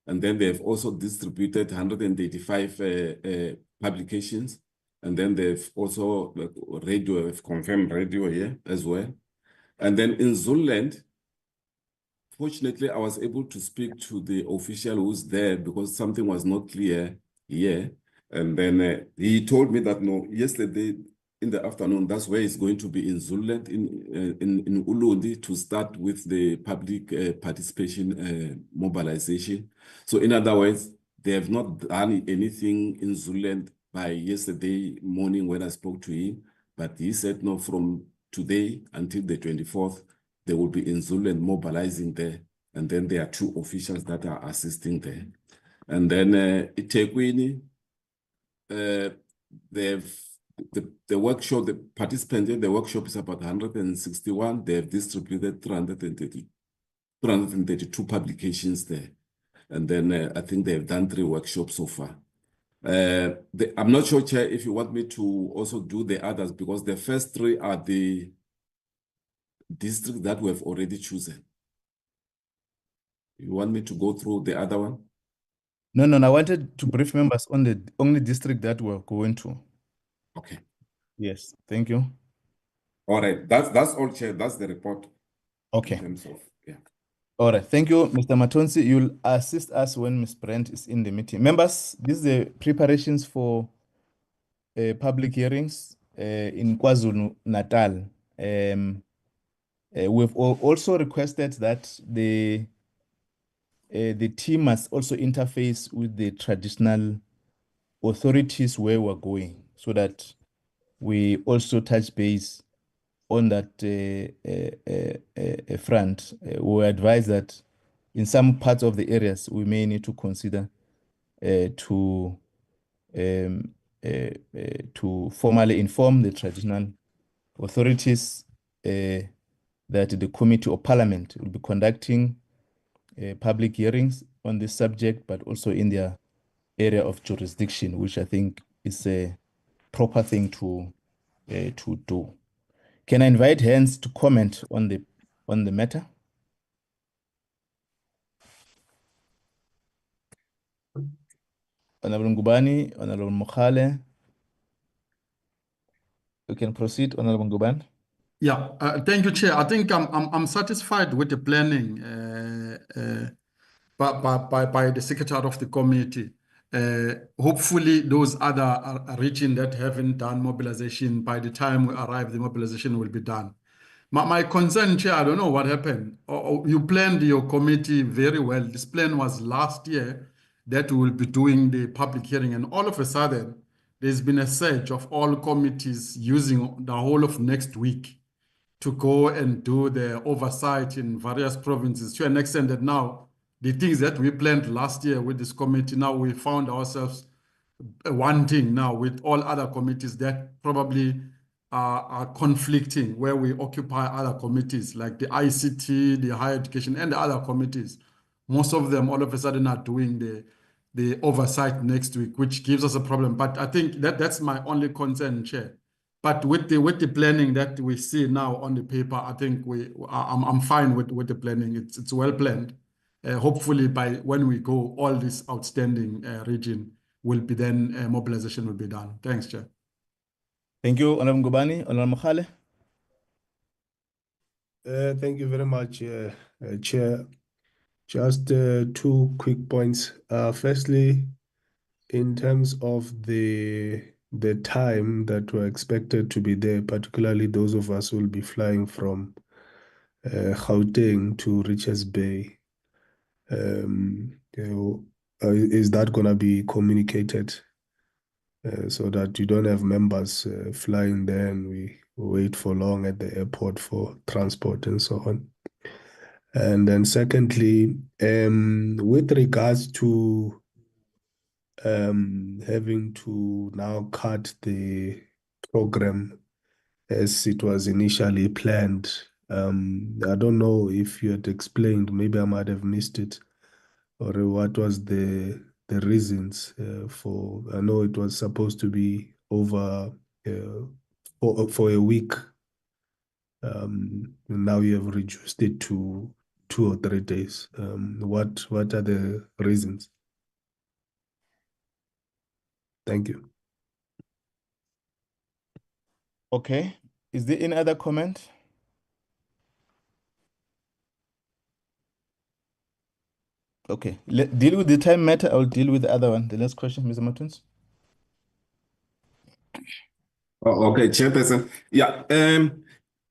S1: And then they have also distributed 185 publications. And then they've also have confirmed radio here as well. And then in Zululand, fortunately, I was able to speak to the official who's there because something was not clear here. And then he told me that no, yesterday in the afternoon, that's where it's going to be in Zululand, in Ulundi, to start with the public participation mobilization. So in other words, they have not done anything in Zululand by yesterday morning when I spoke to him. But he said no, from today until the 24th, they will be in Zululand mobilizing there. And then there are 2 officials that are assisting there. And then Itekwini, the workshop, the participants in the workshop is about 161. They have distributed 332 publications there. And then I think they have done 3 workshops so far. I'm not sure, Chair, if you want me to also do the others, because the first 3 are the districts that we have already chosen. You want me to go through the other one?
S2: No. I wanted to brief members on the only district that we're going to.
S1: Okay.
S2: Yes, thank you.
S1: All right, that's all, Chair. That's the report.
S2: Okay.
S1: In terms of, yeah.
S2: All right, thank you, Mr. Matonsi. You'll assist us when Ms. Brent is in the meeting. Members, this is the preparations for public hearings in KwaZulu Natal. We've also requested that the team must also interface with the traditional authorities where we're going, so that we also touch base on that front. We advise that in some parts of the areas we may need to consider to formally inform the traditional authorities that the Committee of Parliament will be conducting public hearings on this subject, but also in their area of jurisdiction, which I think is a proper thing to do. Can I invite hands to comment on the matter? Honorable Ngubane, Honorable Mokhale. We can proceed, Honorable Ngubane.
S11: Yeah, thank you, Chair. I think I'm satisfied with the planning by the Secretary of the committee. Hopefully, those other regions that haven't done mobilization, by the time we arrive, the mobilization will be done. My concern, Chair, I don't know what happened. You planned your committee very well. This plan was last year that we will be doing the public hearing, and all of a sudden, there's been a surge of all committees using the whole of next week to go and do the oversight in various provinces, to an extent that now the things that we planned last year with this committee, now we found ourselves wanting now with all other committees that probably are conflicting, where we occupy other committees like the ICT, the higher education, and the other committees. Most of them all of a sudden are doing the oversight next week, which gives us a problem. But I think that's my only concern, Chair. But with the planning that we see now on the paper, I think I'm fine with the planning. It's well planned. Hopefully, by when we go, all this outstanding region will be then mobilization will be done. Thanks, Chair.
S2: Thank you, Honorable Ngubane. Honorable Mokhale.
S16: Thank you very much, Chair. Just two quick points. Firstly, in terms of the time that we're expected to be there, particularly those of us who will be flying from Gauteng to Richards Bay, is that going to be communicated so that you don't have members flying there and we wait for long at the airport for transport and so on? And then secondly, with regards to having to now cut the program as it was initially planned, I don't know if you had explained, maybe I might have missed it, or what was the reasons for, I know it was supposed to be over for a week. Now you have reduced it to 2 or 3 days. What are the reasons? Thank you.
S2: Okay. Is there any other comment? Okay. Deal with the time matter. I'll deal with the other one. The next question, Mr. Martins.
S1: Okay, Chairperson. Yeah.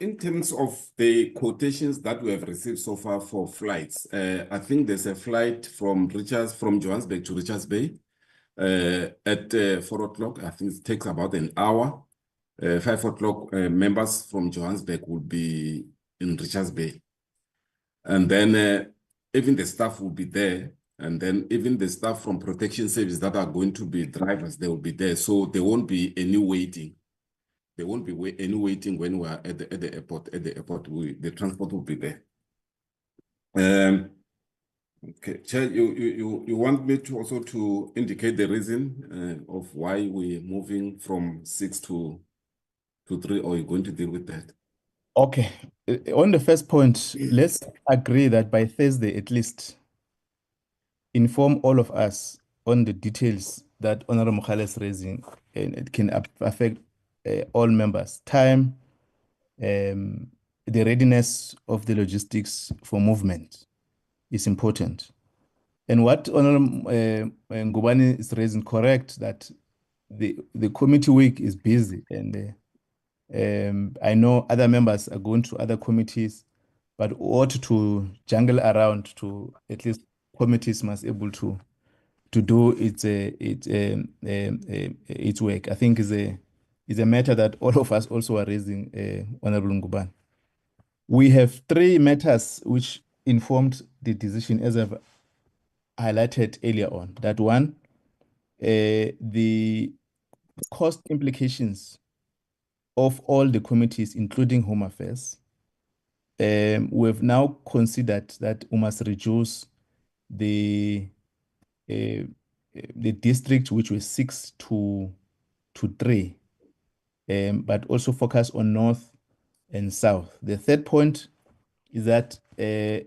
S1: In terms of the quotations that we have received so far for flights, I think there's a flight from Johannesburg to Richards Bay at 4 o'clock. I think it takes about an hour. 5 o'clock, members from Johannesburg will be in Richards Bay. And then even the staff will be there. And then even the staff from Protection Service that are going to be drivers, they will be there. So there won't be any waiting. There won't be any waiting when we are at the airport. At the airport, the transport will be there. Okay, Chair, you want me to also to indicate the reason of why we're moving from 6 to 3, or you're going to deal with that?
S2: Okay. On the first point, let's agree that by Thursday at least, inform all of us on the details that Honorable Mokhale is raising, and it can affect all members. Time, the readiness of the logistics for movement is important. And what Honorable Ngubane is raising, correct, that the committee week is busy, and I know other members are going to other committees, but ought to jungle around to at least committees must able to do its work. I think is a matter that all of us also are raising, Honorable Ngubane. We have 3 matters which informed the decision, as I've highlighted earlier on. That one, the cost implications of all the committees, including Home Affairs. We've now considered that we must reduce the district, which was 6 to 3, but also focus on North and South. The third point is that there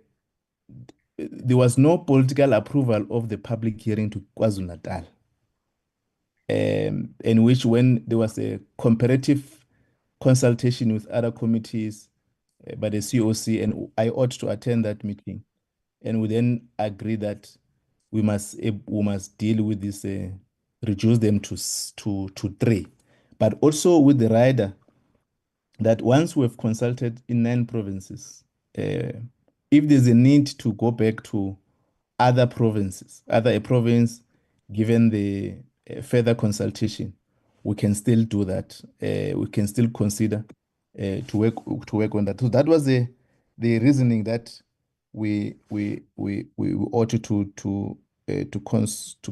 S2: was no political approval of the public hearing to KwaZulu-Natal, in which when there was a comparative consultation with other committees by the COC, and I ought to attend that meeting, and we then agree that we must deal with this, reduce them to 3, but also with the rider that once we've consulted in 9 provinces, if there's a need to go back to other provinces, a province, given the further consultation, we can still do that. We can still consider to work on that. So that was the reasoning that we ought to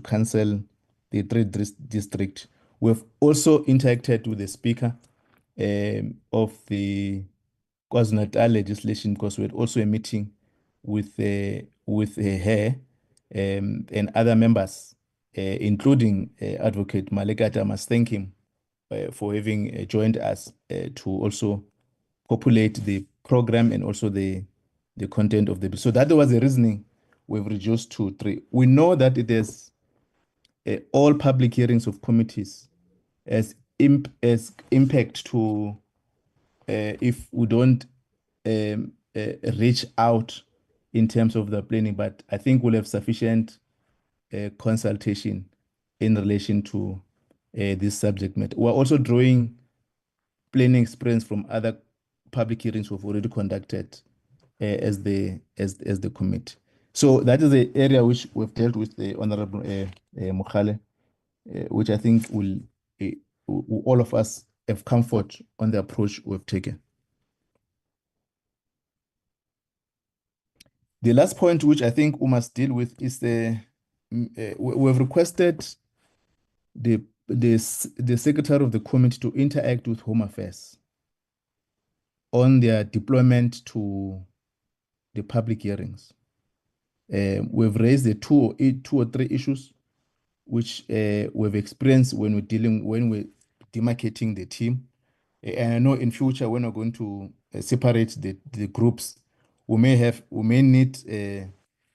S2: cancel the 3 district. We've also interacted with the speaker of the KwaZulu-Natal legislation, because we had also a meeting with her and other members, including Advocate Malekata. I must thank him for having joined us to also populate the program and also the content of the bill. So that was the reasoning we've reduced to 3. We know that it is all public hearings of committees as impact to if we don't reach out in terms of the planning, but I think we'll have sufficient consultation in relation to this subject matter. We're also drawing planning experience from other public hearings we've already conducted as the committee. So that is the area which we've dealt with the Honorable Mukhale, which I think will all of us have comfort on the approach we've taken. The last point, which I think we must deal with, is we've requested the secretary of the committee to interact with Home Affairs on their deployment to the public hearings. We've raised the 2 or 3 issues which we've experienced when we're demarcating the team. And I know in future, when we're going to separate the groups, we may need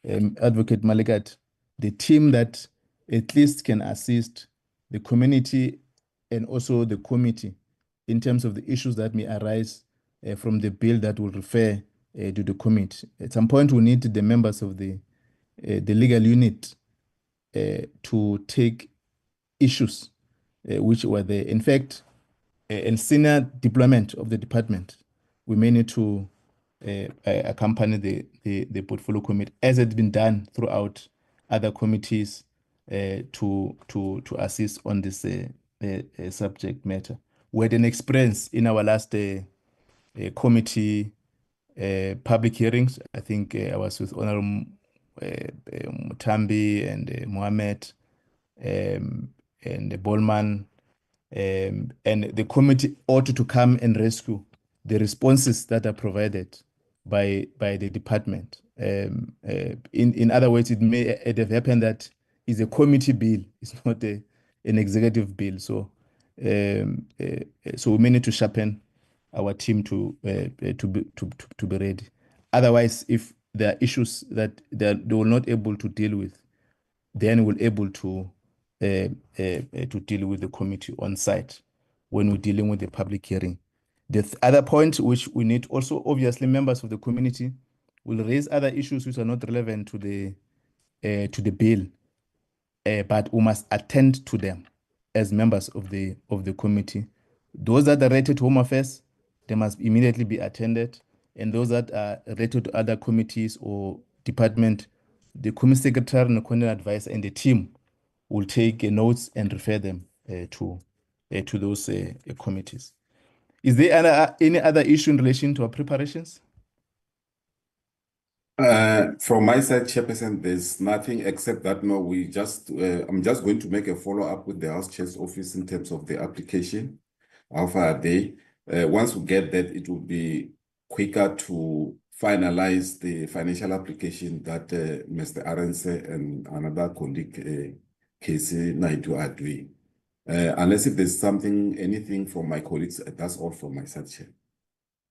S2: Advocate Malikat, the team that at least can assist the community and also the committee in terms of the issues that may arise from the bill that will refer to the committee. At some point, we need the members of the legal unit to take issues which were there. In fact, in senior deployment of the department, we may need to accompany the portfolio committee, as it's been done throughout other committees, to assist on this subject matter. We had an experience in our last committee public hearings. I think I was with Honorable Mutambi and Mohammed and Bosman, and the committee ought to come and rescue the responses that are provided by the department. In other words, it may have happened that it's a committee bill, it's not an executive bill. So we may need to sharpen our team to be ready. Otherwise, if there are issues that they will not able to deal with, then we'll able to deal with the committee on site when we're dealing with the public hearing. The other point which we need also, obviously, members of the community will raise other issues which are not relevant to the bill, but we must attend to them. as members of the committee. Those that are related to Home Affairs, they must immediately be attended, and those that are related to other committees or department, the committee secretary and the coordinating advisor and the team will take notes and refer them to those committees. Is there any other issue in relation to our preparations?
S1: From my side, Chairperson, there's nothing except that no, I'm just going to make a follow-up with the House Chair's office in terms of the application. How far are they? Once we get that, it will be quicker to finalize the financial application that Mr. Arendse and another colleague, Casey Naidu, are doing. Unless if there's anything from my colleagues, that's all from my side, Chair.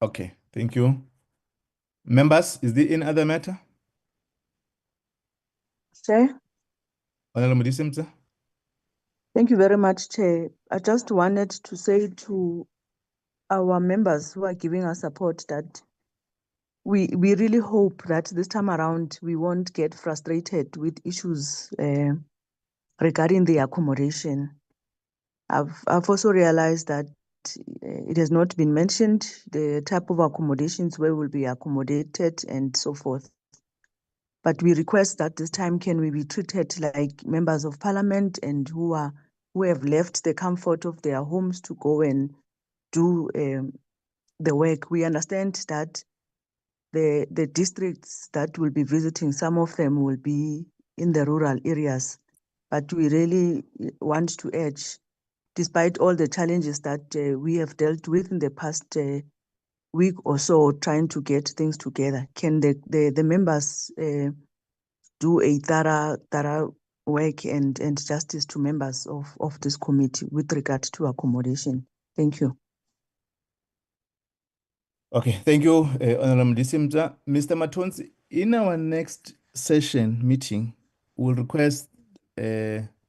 S2: Okay, thank you. Members, is there any other matter?
S15: Chair,
S2: Honorable Mdisimza?
S15: thank you very much, Chair. I just wanted to say to our members who are giving us support that we really hope that this time around we won't get frustrated with issues regarding the accommodation. I've also realized that it has not been mentioned the type of accommodations where we'll be accommodated and so forth. But we request that this time can we be treated like members of parliament and who have left the comfort of their homes to go and do the work. We understand that the districts that we'll be visiting, some of them will be in the rural areas, but we really want to urge, despite all the challenges that we have dealt with in the past week or so, trying to get things together. Can the members do a thorough work and justice to members of this committee with regard to accommodation? Thank you.
S2: Okay, thank you, Honorable Mdisimza. Mr. Matonzi, in our next session meeting, we'll request we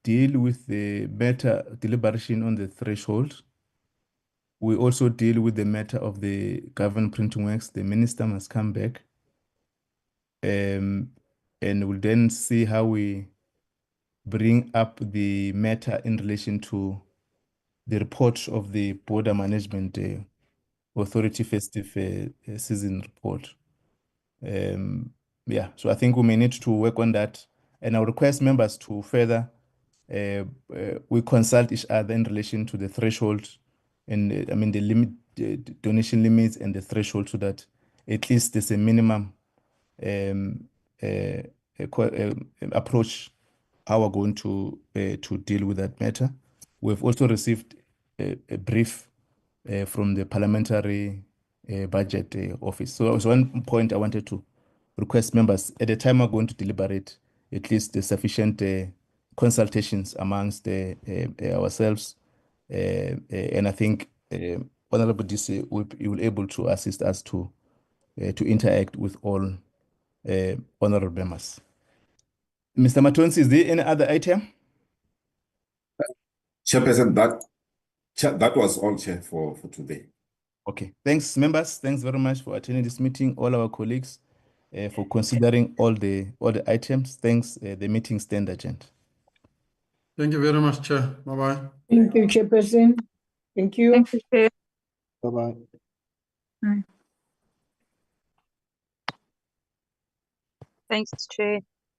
S2: deal with the matter deliberation on the threshold. We also deal with the matter of the government printing works. The minister must come back. And we'll then see how we bring up the matter in relation to the report of the Border Management Authority festive season report. Yeah, so I think we may need to work on that, and I'll request members to further we consult each other in relation to the threshold and I mean the limit, donation limits and the threshold, so that at least there's a minimum approach how we're going to deal with that matter. We've also received a brief from the parliamentary budget office. So one point I wanted to request members, at the time we're going to deliberate, at least the sufficient consultations amongst ourselves. And I think Honorable DC will be able to assist us to interact with all honorable members. Mr. Matonsi, is there any other item?
S1: Chairperson, that was all, Chair, for today.
S2: Okay, thanks, members. Thanks very much for attending this meeting. All our colleagues for considering all the items. Thanks. The meeting stand adjourned.
S11: Thank you very much, Chair. Bye-bye.
S3: Thank you, Chairperson. Thank you.
S4: Thank you, Chair.
S7: Bye-bye.
S4: Thanks, Chair.